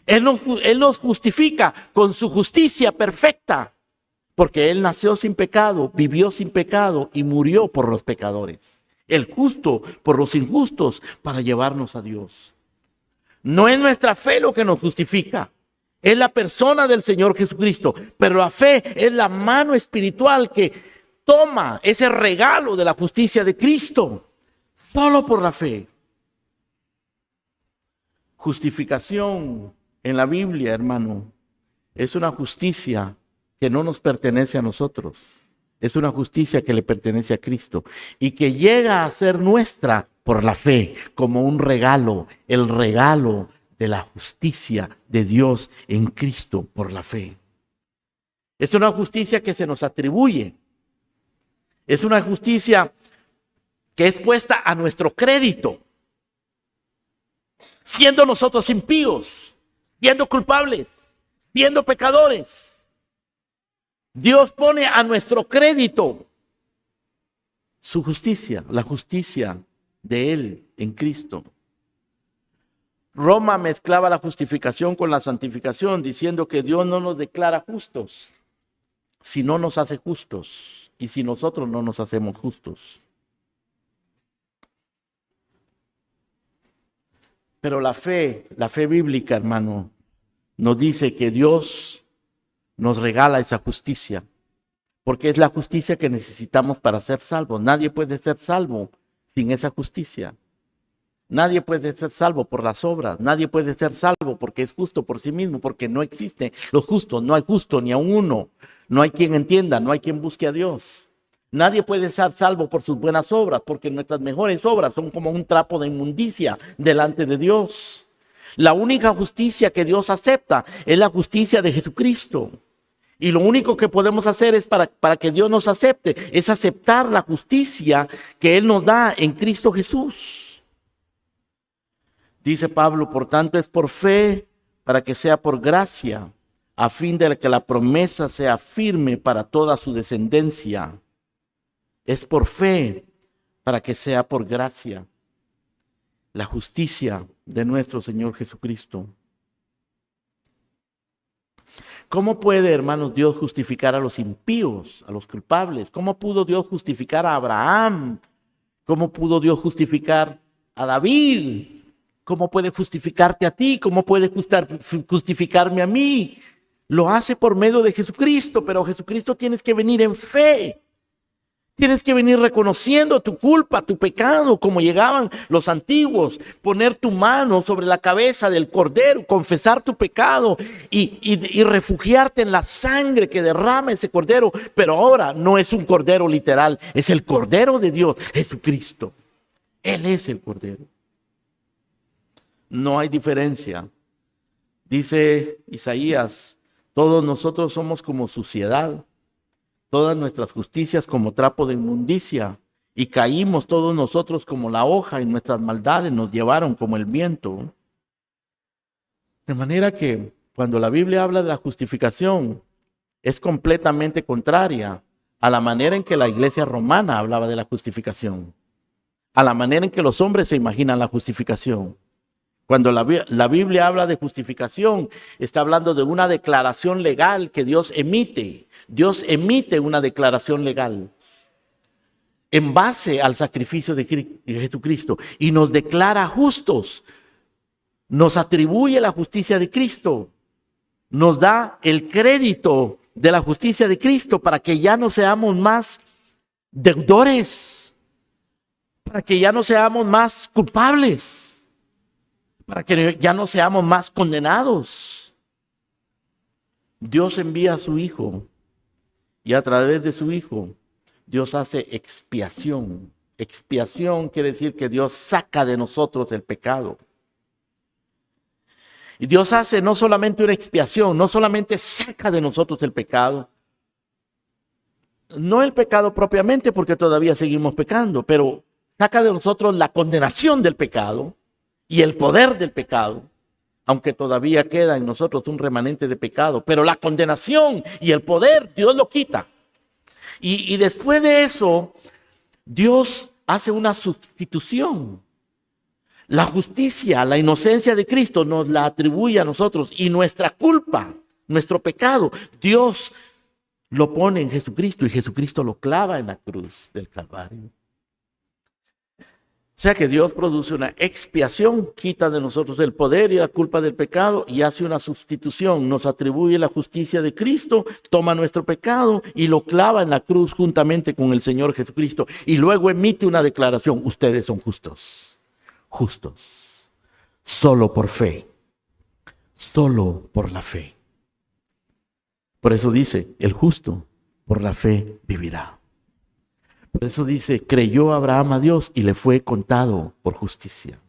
Él nos justifica con su justicia perfecta. Porque Él nació sin pecado, vivió sin pecado y murió por los pecadores. El justo por los injustos para llevarnos a Dios. No es nuestra fe lo que nos justifica. Es la persona del Señor Jesucristo. Pero la fe es la mano espiritual que toma ese regalo de la justicia de Cristo. Solo por la fe. Justificación en la Biblia, hermano, es una justicia que no nos pertenece a nosotros. Es una justicia que le pertenece a Cristo y que llega a ser nuestra por la fe, como un regalo, el regalo de la justicia de Dios en Cristo por la fe. Es una justicia que se nos atribuye. Es una justicia que es puesta a nuestro crédito. Siendo nosotros impíos, siendo culpables, siendo pecadores. Dios pone a nuestro crédito su justicia, la justicia de Él en Cristo. Roma mezclaba la justificación con la santificación, diciendo que Dios no nos declara justos, si no nos hace justos y si nosotros no nos hacemos justos. Pero la fe bíblica, hermano, nos dice que Dios nos regala esa justicia, porque es la justicia que necesitamos para ser salvos. Nadie puede ser salvo sin esa justicia. Nadie puede ser salvo por las obras. Nadie puede ser salvo porque es justo por sí mismo, porque no existe los justos. No hay justo ni a uno. No hay quien entienda, no hay quien busque a Dios. Nadie puede ser salvo por sus buenas obras, porque nuestras mejores obras son como un trapo de inmundicia delante de Dios. La única justicia que Dios acepta es la justicia de Jesucristo. Y lo único que podemos hacer es para que Dios nos acepte, es aceptar la justicia que Él nos da en Cristo Jesús. Dice Pablo, por tanto es por fe, para que sea por gracia, a fin de que la promesa sea firme para toda su descendencia. Es por fe, para que sea por gracia. La justicia de nuestro Señor Jesucristo. ¿Cómo puede, hermanos, Dios justificar a los impíos, a los culpables? ¿Cómo pudo Dios justificar a Abraham? ¿Cómo pudo Dios justificar a David? ¿Cómo puede justificarte a ti? ¿Cómo puede justificarme a mí? Lo hace por medio de Jesucristo, pero Jesucristo tienes que venir en fe. Tienes que venir reconociendo tu culpa, tu pecado, como llegaban los antiguos, poner tu mano sobre la cabeza del cordero, confesar tu pecado y refugiarte en la sangre que derrama ese cordero. Pero ahora no es un cordero literal, es el cordero de Dios, Jesucristo. Él es el cordero. No hay diferencia. Dice Isaías, todos nosotros somos como suciedad. Todas nuestras justicias como trapo de inmundicia, y caímos todos nosotros como la hoja, y nuestras maldades nos llevaron como el viento. De manera que cuando la Biblia habla de la justificación, es completamente contraria a la manera en que la iglesia romana hablaba de la justificación, a la manera en que los hombres se imaginan la justificación. Cuando la Biblia habla de justificación, está hablando de una declaración legal que Dios emite. Dios emite una declaración legal en base al sacrificio de Jesucristo y nos declara justos. Nos atribuye la justicia de Cristo. Nos da el crédito de la justicia de Cristo para que ya no seamos más deudores, para que ya no seamos más culpables, para que ya no seamos más condenados. Dios envía a su Hijo y a través de su Hijo Dios hace expiación. Expiación quiere decir que Dios saca de nosotros el pecado. Y Dios hace no solamente una expiación, no solamente saca de nosotros el pecado, no el pecado propiamente porque todavía seguimos pecando, pero saca de nosotros la condenación del pecado y el poder del pecado, aunque todavía queda en nosotros un remanente de pecado, pero la condenación y el poder Dios lo quita. Y después de eso, Dios hace una sustitución. La justicia, la inocencia de Cristo nos la atribuye a nosotros, y nuestra culpa, nuestro pecado, Dios lo pone en Jesucristo y Jesucristo lo clava en la cruz del Calvario. O sea que Dios produce una expiación, quita de nosotros el poder y la culpa del pecado y hace una sustitución. Nos atribuye la justicia de Cristo, toma nuestro pecado y lo clava en la cruz juntamente con el Señor Jesucristo. Y luego emite una declaración: ustedes son justos, justos, solo por fe, solo por la fe. Por eso dice, el justo por la fe vivirá. Por eso dice, creyó Abraham a Dios y le fue contado por justicia.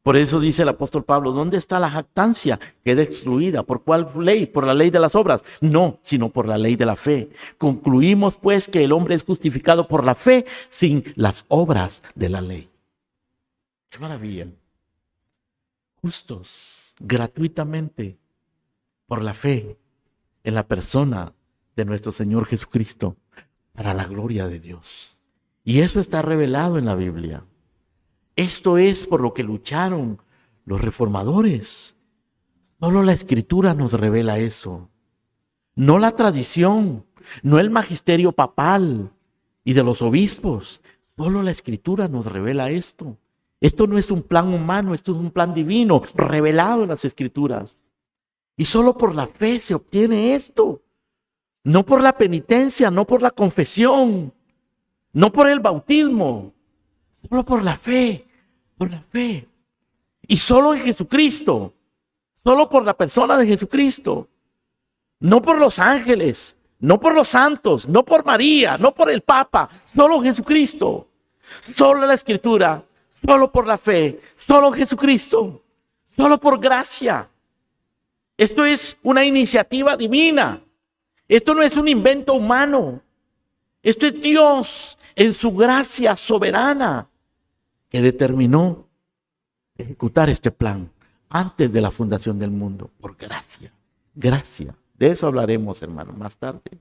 Por eso dice el apóstol Pablo, ¿dónde está la jactancia? Queda excluida. ¿Por cuál ley? ¿Por la ley de las obras? No, sino por la ley de la fe. Concluimos pues que el hombre es justificado por la fe sin las obras de la ley. ¡Qué maravilla! Justos, gratuitamente, por la fe en la persona de nuestro Señor Jesucristo, para la gloria de Dios. Y eso está revelado en la Biblia. Esto es por lo que lucharon los reformadores. Solo la Escritura nos revela eso. No la tradición, no el magisterio papal y de los obispos. Solo la Escritura nos revela esto. Esto no es un plan humano, esto es un plan divino revelado en las Escrituras. Y solo por la fe se obtiene esto. No por la penitencia, no por la confesión, no por el bautismo, solo por la fe, por la fe. Y solo en Jesucristo, solo por la persona de Jesucristo. No por los ángeles, no por los santos, no por María, no por el Papa, solo Jesucristo. Solo la Escritura, solo por la fe, solo Jesucristo, solo por gracia. Esto es una iniciativa divina. Esto no es un invento humano. Esto es Dios en su gracia soberana que determinó ejecutar este plan antes de la fundación del mundo. Por gracia. Gracia. De eso hablaremos, hermanos, más tarde.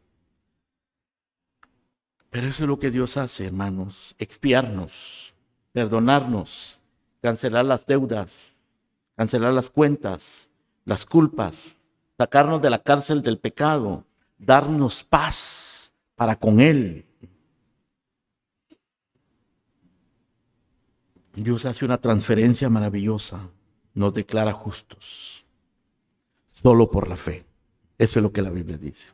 Pero eso es lo que Dios hace, hermanos. Expiarnos, perdonarnos, cancelar las deudas, cancelar las cuentas, las culpas, sacarnos de la cárcel del pecado, darnos paz para con Él. Dios hace una transferencia maravillosa, nos declara justos, solo por la fe. Eso es lo que la Biblia dice.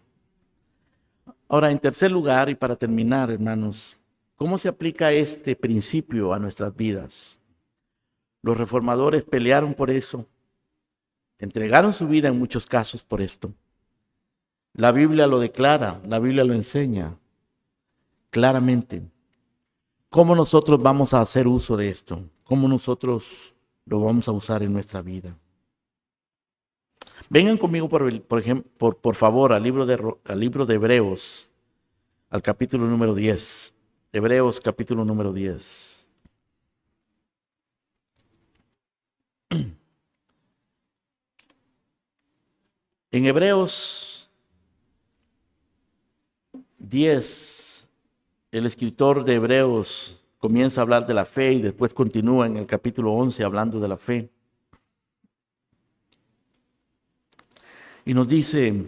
Ahora, en tercer lugar, y para terminar, hermanos, ¿cómo se aplica este principio a nuestras vidas? Los reformadores pelearon por eso, entregaron su vida en muchos casos por esto. La Biblia lo declara, la Biblia lo enseña claramente. ¿Cómo nosotros vamos a hacer uso de esto? ¿Cómo nosotros lo vamos a usar en nuestra vida? Vengan conmigo, por favor, al libro de Hebreos, al capítulo número 10. Hebreos, capítulo número 10. En Hebreos 10, el escritor de Hebreos comienza a hablar de la fe y después continúa en el capítulo 11 hablando de la fe. Y nos dice,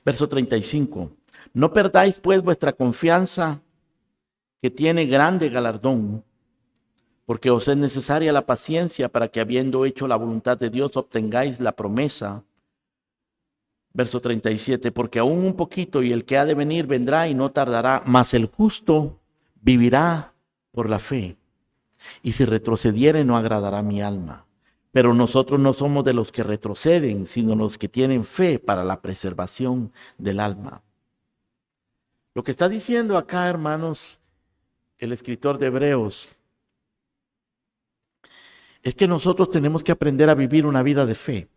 verso 35, no perdáis pues vuestra confianza, que tiene grande galardón, porque os es necesaria la paciencia para que, habiendo hecho la voluntad de Dios, obtengáis la promesa. Verso 37, porque aún un poquito y el que ha de venir vendrá y no tardará, mas el justo vivirá por la fe. Y si retrocediere no agradará mi alma. Pero nosotros no somos de los que retroceden, sino los que tienen fe para la preservación del alma. Lo que está diciendo acá, hermanos, el escritor de Hebreos, es que nosotros tenemos que aprender a vivir una vida de fe.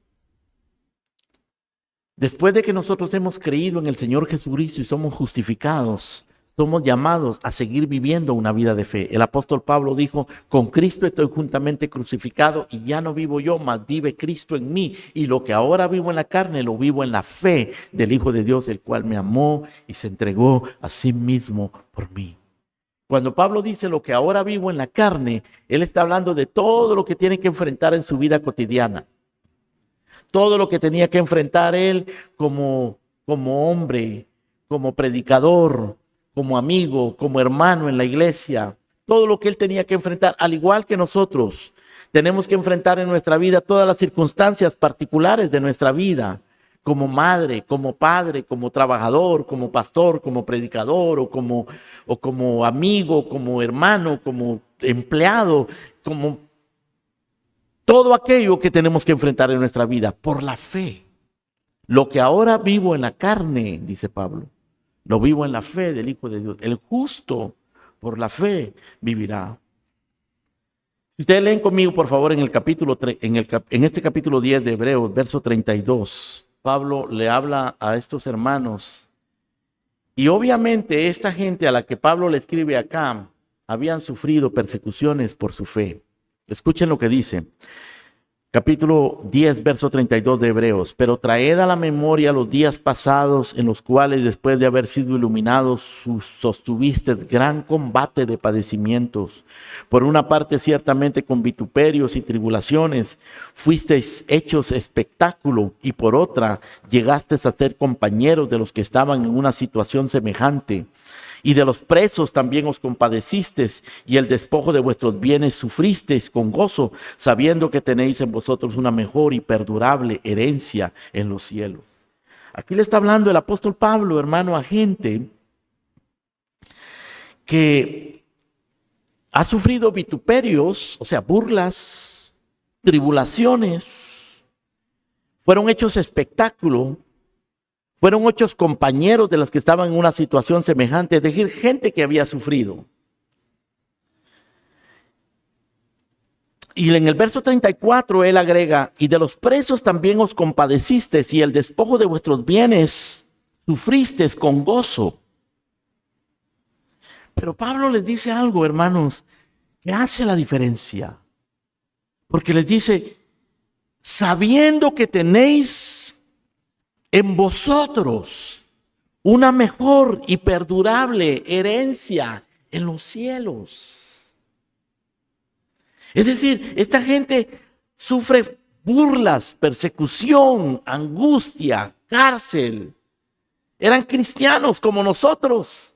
Después de que nosotros hemos creído en el Señor Jesucristo y somos justificados, somos llamados a seguir viviendo una vida de fe. El apóstol Pablo dijo, con Cristo estoy juntamente crucificado y ya no vivo yo, mas vive Cristo en mí. Y lo que ahora vivo en la carne, lo vivo en la fe del Hijo de Dios, el cual me amó y se entregó a sí mismo por mí. Cuando Pablo dice lo que ahora vivo en la carne, él está hablando de todo lo que tiene que enfrentar en su vida cotidiana. Todo lo que tenía que enfrentar él como hombre, como predicador, como amigo, como hermano en la iglesia, todo lo que él tenía que enfrentar, al igual que nosotros, tenemos que enfrentar en nuestra vida todas las circunstancias particulares de nuestra vida, como madre, como padre, como trabajador, como pastor, como predicador, o como amigo, como hermano, como empleado, como todo aquello que tenemos que enfrentar en nuestra vida por la fe. Lo que ahora vivo en la carne, dice Pablo, lo vivo en la fe del Hijo de Dios. El justo por la fe vivirá. Si ustedes leen conmigo, por favor, en este capítulo 10 de Hebreos, verso 32, Pablo le habla a estos hermanos. Y obviamente esta gente a la que Pablo le escribe acá, habían sufrido persecuciones por su fe. Escuchen lo que dice. Capítulo 10, verso 32 de Hebreos. Pero traed a la memoria los días pasados en los cuales, después de haber sido iluminados, sostuvisteis gran combate de padecimientos. Por una parte, ciertamente con vituperios y tribulaciones, fuisteis hechos espectáculo, y por otra, llegasteis a ser compañeros de los que estaban en una situación semejante. Y de los presos también os compadecisteis, y el despojo de vuestros bienes sufristeis con gozo, sabiendo que tenéis en vosotros una mejor y perdurable herencia en los cielos. Aquí le está hablando el apóstol Pablo, hermano, a gente que ha sufrido vituperios, o sea, burlas, tribulaciones, fueron hechos espectáculo. Fueron hechos compañeros de los que estaban en una situación semejante, es decir, gente que había sufrido. Y en el verso 34 él agrega, y de los presos también os compadecisteis, y el despojo de vuestros bienes sufristeis con gozo. Pero Pablo les dice algo, hermanos, que hace la diferencia. Porque les dice, sabiendo que tenéis en vosotros una mejor y perdurable herencia en los cielos. Es decir, esta gente sufre burlas, persecución, angustia, cárcel. Eran cristianos como nosotros,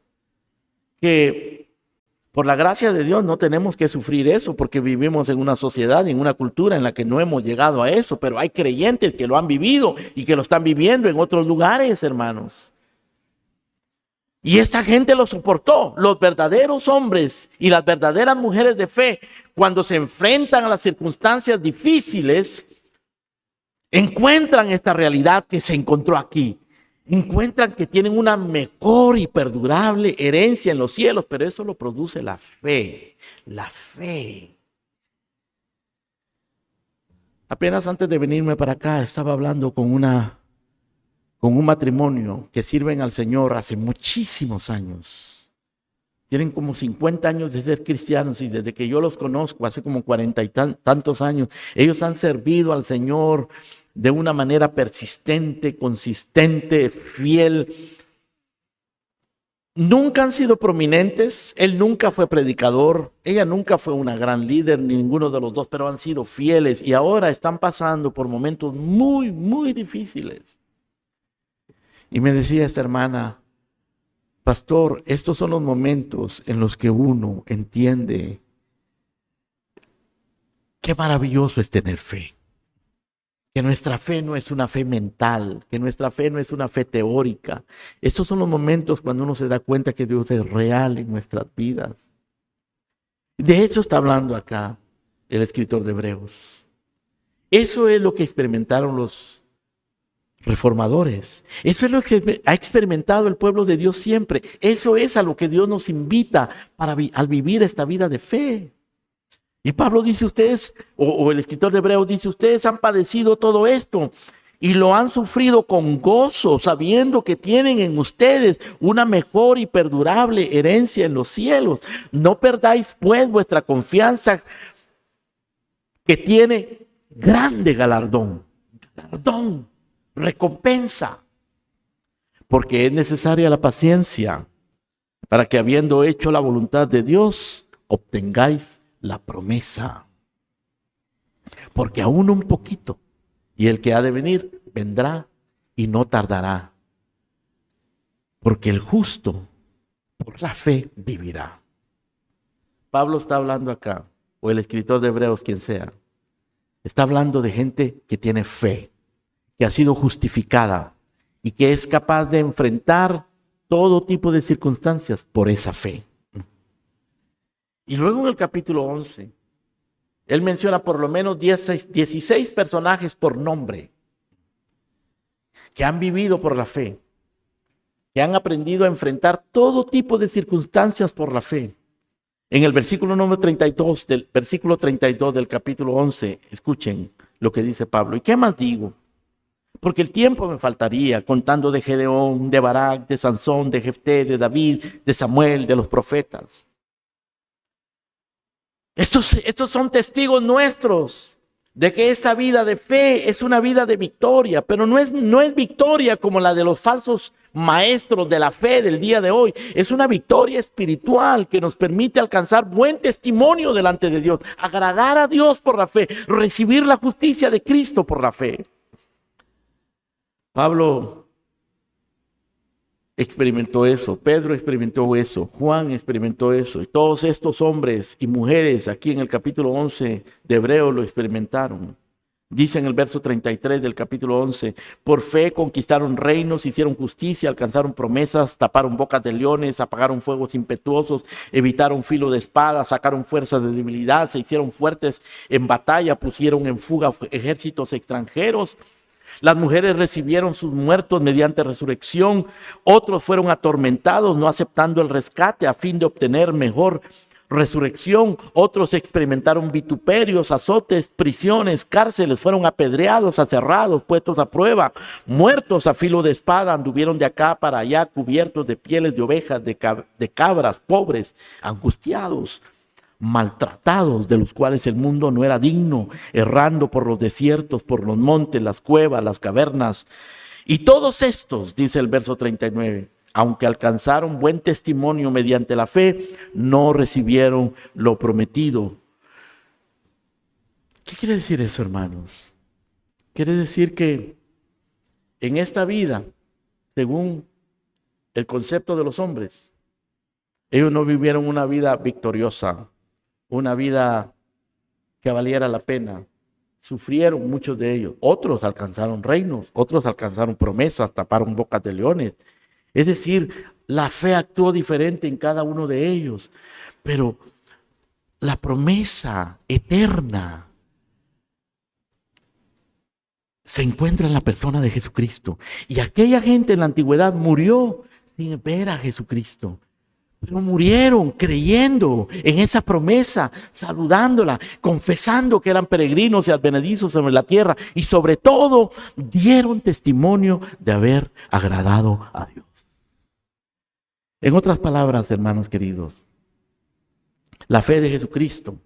que por la gracia de Dios no tenemos que sufrir eso porque vivimos en una sociedad, en una cultura en la que no hemos llegado a eso, pero hay creyentes que lo han vivido y que lo están viviendo en otros lugares, hermanos. Y esta gente lo soportó. Los verdaderos hombres y las verdaderas mujeres de fe, cuando se enfrentan a las circunstancias difíciles, encuentran esta realidad que se encontró aquí. Encuentran que tienen una mejor y perdurable herencia en los cielos, pero eso lo produce la fe. La fe. Apenas antes de venirme para acá, estaba hablando con un matrimonio que sirven al Señor hace muchísimos años. Tienen como 50 años de ser cristianos y desde que yo los conozco, hace como 40 y tantos años, ellos han servido al Señor de una manera persistente, consistente, fiel. Nunca han sido prominentes, él nunca fue predicador, ella nunca fue una gran líder, ninguno de los dos, pero han sido fieles y ahora están pasando por momentos muy, muy difíciles. Y me decía esta hermana, pastor, estos son los momentos en los que uno entiende qué maravilloso es tener fe. Que nuestra fe no es una fe mental, que nuestra fe no es una fe teórica. Estos son los momentos cuando uno se da cuenta que Dios es real en nuestras vidas. De eso está hablando acá el escritor de Hebreos. Eso es lo que experimentaron los reformadores. Eso es lo que ha experimentado el pueblo de Dios siempre. Eso es a lo que Dios nos invita al vivir esta vida de fe. Y Pablo dice, ustedes, o el escritor de Hebreos dice, ustedes han padecido todo esto. y lo han sufrido con gozo, sabiendo que tienen en ustedes una mejor y perdurable herencia en los cielos. No perdáis pues vuestra confianza, que tiene grande galardón, recompensa, porque es necesaria la paciencia para que, habiendo hecho la voluntad de Dios, obtengáis la promesa. Porque aún un poquito, y el que ha de venir vendrá y no tardará, porque el justo por la fe vivirá. Pablo está hablando acá, o el escritor de Hebreos, quien sea, está hablando de gente que tiene fe, que ha sido justificada y que es capaz de enfrentar todo tipo de circunstancias por esa fe. Y luego en el capítulo 11, él menciona por lo menos 16 personajes por nombre que han vivido por la fe, que han aprendido a enfrentar todo tipo de circunstancias por la fe. En el versículo número 32 del capítulo 11, escuchen lo que dice Pablo. ¿Y qué más digo? Porque el tiempo me faltaría contando de Gedeón, de Barak, de Sansón, de Jefté, de David, de Samuel, de los profetas. Estos son testigos nuestros de que esta vida de fe es una vida de victoria, pero no es victoria como la de los falsos maestros de la fe del día de hoy. Es una victoria espiritual que nos permite alcanzar buen testimonio delante de Dios, agradar a Dios por la fe, recibir la justicia de Cristo por la fe. Pablo experimentó eso, Pedro experimentó eso, Juan experimentó eso, y todos estos hombres y mujeres aquí en el capítulo 11 de Hebreos lo experimentaron. Dice en el verso 33 del capítulo 11, por fe conquistaron reinos, hicieron justicia, alcanzaron promesas, taparon bocas de leones, apagaron fuegos impetuosos, evitaron filo de espada, sacaron fuerzas de debilidad, se hicieron fuertes en batalla, pusieron en fuga ejércitos extranjeros. Las mujeres recibieron sus muertos mediante resurrección. Otros fueron atormentados, no aceptando el rescate a fin de obtener mejor resurrección. Otros experimentaron vituperios, azotes, prisiones, cárceles. Fueron apedreados, aserrados, puestos a prueba, muertos a filo de espada. Anduvieron de acá para allá, cubiertos de pieles de ovejas, de cabras, pobres, angustiados, maltratados, de los cuales el mundo no era digno, errando por los desiertos, por los montes, las cuevas, las cavernas. Y todos estos, dice el verso 39, aunque alcanzaron buen testimonio mediante la fe, no recibieron lo prometido. ¿Qué quiere decir eso, hermanos? Quiere decir que en esta vida, según el concepto de los hombres, ellos no vivieron una vida victoriosa, una vida que valiera la pena. Sufrieron muchos de ellos. Otros alcanzaron reinos, otros alcanzaron promesas, taparon bocas de leones. Es decir, la fe actuó diferente en cada uno de ellos. Pero la promesa eterna se encuentra en la persona de Jesucristo. Y aquella gente en la antigüedad murió sin ver a Jesucristo. Pero murieron creyendo en esa promesa, saludándola, confesando que eran peregrinos y advenedizos sobre la tierra, y sobre todo dieron testimonio de haber agradado a Dios. En otras palabras, hermanos queridos, la fe de Jesucristo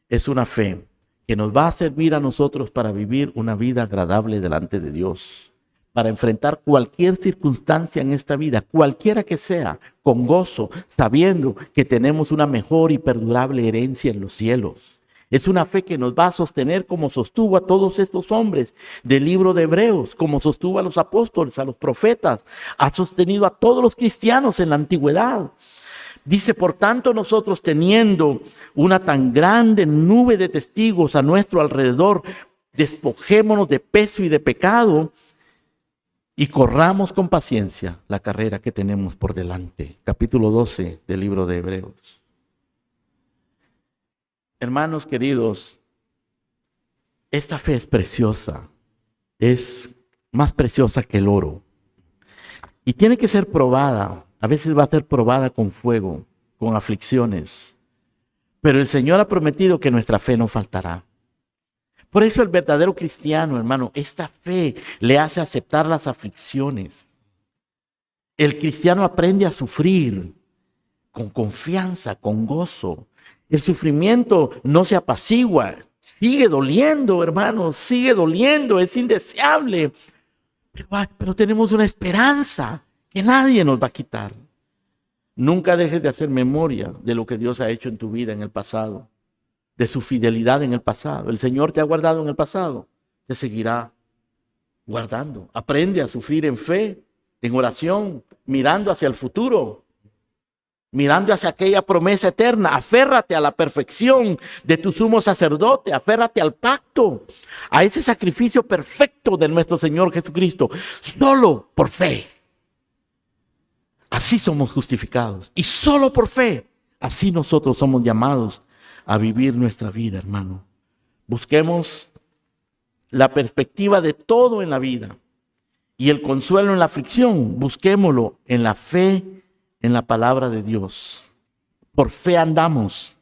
es una fe que nos va a servir a nosotros para vivir una vida agradable delante de Dios, para enfrentar cualquier circunstancia en esta vida, cualquiera que sea, con gozo, sabiendo que tenemos una mejor y perdurable herencia en los cielos. Es una fe que nos va a sostener como sostuvo a todos estos hombres del libro de Hebreos, como sostuvo a los apóstoles, a los profetas, ha sostenido a todos los cristianos en la antigüedad. Dice, por tanto, nosotros teniendo una tan grande nube de testigos a nuestro alrededor, despojémonos de peso y de pecado, y corramos con paciencia la carrera que tenemos por delante. Capítulo 12 del libro de Hebreos. Hermanos queridos, esta fe es preciosa, es más preciosa que el oro. Y tiene que ser probada, a veces va a ser probada con fuego, con aflicciones. Pero el Señor ha prometido que nuestra fe no faltará. Por eso el verdadero cristiano, hermano, esta fe le hace aceptar las aflicciones. El cristiano aprende a sufrir con confianza, con gozo. El sufrimiento no se apacigua, sigue doliendo, hermano, sigue doliendo, es indeseable. Pero tenemos una esperanza que nadie nos va a quitar. Nunca dejes de hacer memoria de lo que Dios ha hecho en tu vida en el pasado, de su fidelidad en el pasado. El Señor te ha guardado en el pasado, te seguirá guardando. Aprende a sufrir en fe, en oración, mirando hacia el futuro, mirando hacia aquella promesa eterna. Aférrate a la perfección de tu sumo sacerdote, aférrate al pacto, a ese sacrificio perfecto de nuestro Señor Jesucristo, solo por fe. Así somos justificados y solo por fe, así nosotros somos llamados a vivir nuestra vida, hermano. Busquemos la perspectiva de todo en la vida y el consuelo en la aflicción, busquémoslo en la fe, en la palabra de Dios. Por fe andamos,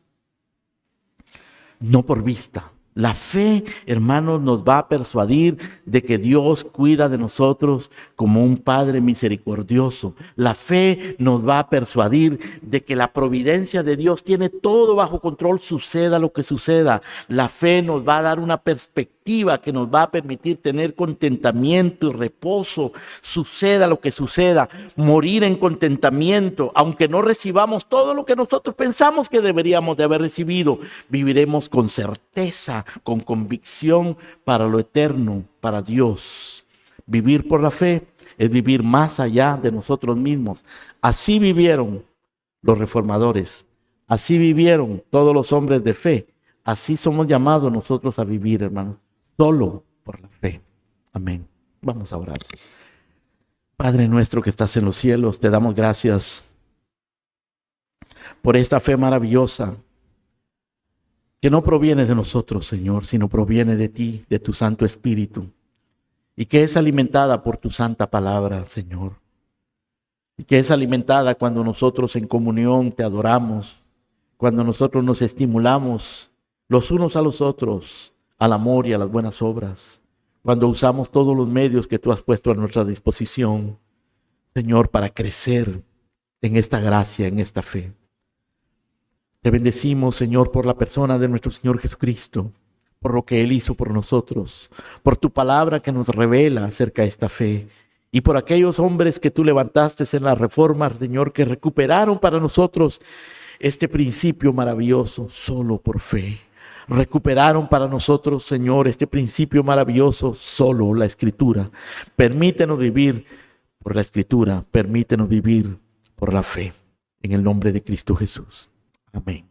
no por vista. La fe, hermanos, nos va a persuadir de que Dios cuida de nosotros como un Padre misericordioso. La fe nos va a persuadir de que la providencia de Dios tiene todo bajo control, suceda lo que suceda. La fe nos va a dar una perspectiva que nos va a permitir tener contentamiento y reposo, suceda lo que suceda. Morir en contentamiento, aunque no recibamos todo lo que nosotros pensamos que deberíamos de haber recibido, viviremos con certeza, con convicción para lo eterno, para Dios. Vivir por la fe es vivir más allá de nosotros mismos. Así vivieron los reformadores, así vivieron todos los hombres de fe, así somos llamados nosotros a vivir, hermanos, solo por la fe. Amén. Vamos a orar. Padre nuestro que estás en los cielos, te damos gracias por esta fe maravillosa, que no proviene de nosotros, Señor, sino proviene de ti, de tu Santo Espíritu, y que es alimentada por tu santa palabra, Señor, y que es alimentada cuando nosotros en comunión te adoramos, cuando nosotros nos estimulamos los unos a los otros al amor y a las buenas obras, cuando usamos todos los medios que tú has puesto a nuestra disposición, Señor, para crecer en esta gracia, en esta fe. Te bendecimos, Señor, por la persona de nuestro Señor Jesucristo, por lo que Él hizo por nosotros, por tu palabra que nos revela acerca de esta fe, y por aquellos hombres que tú levantaste en la Reforma, Señor, que recuperaron para nosotros este principio maravilloso, solo por fe. Recuperaron para nosotros, Señor, este principio maravilloso, solo la Escritura. Permítenos vivir por la Escritura, permítenos vivir por la fe, en el nombre de Cristo Jesús. Amén.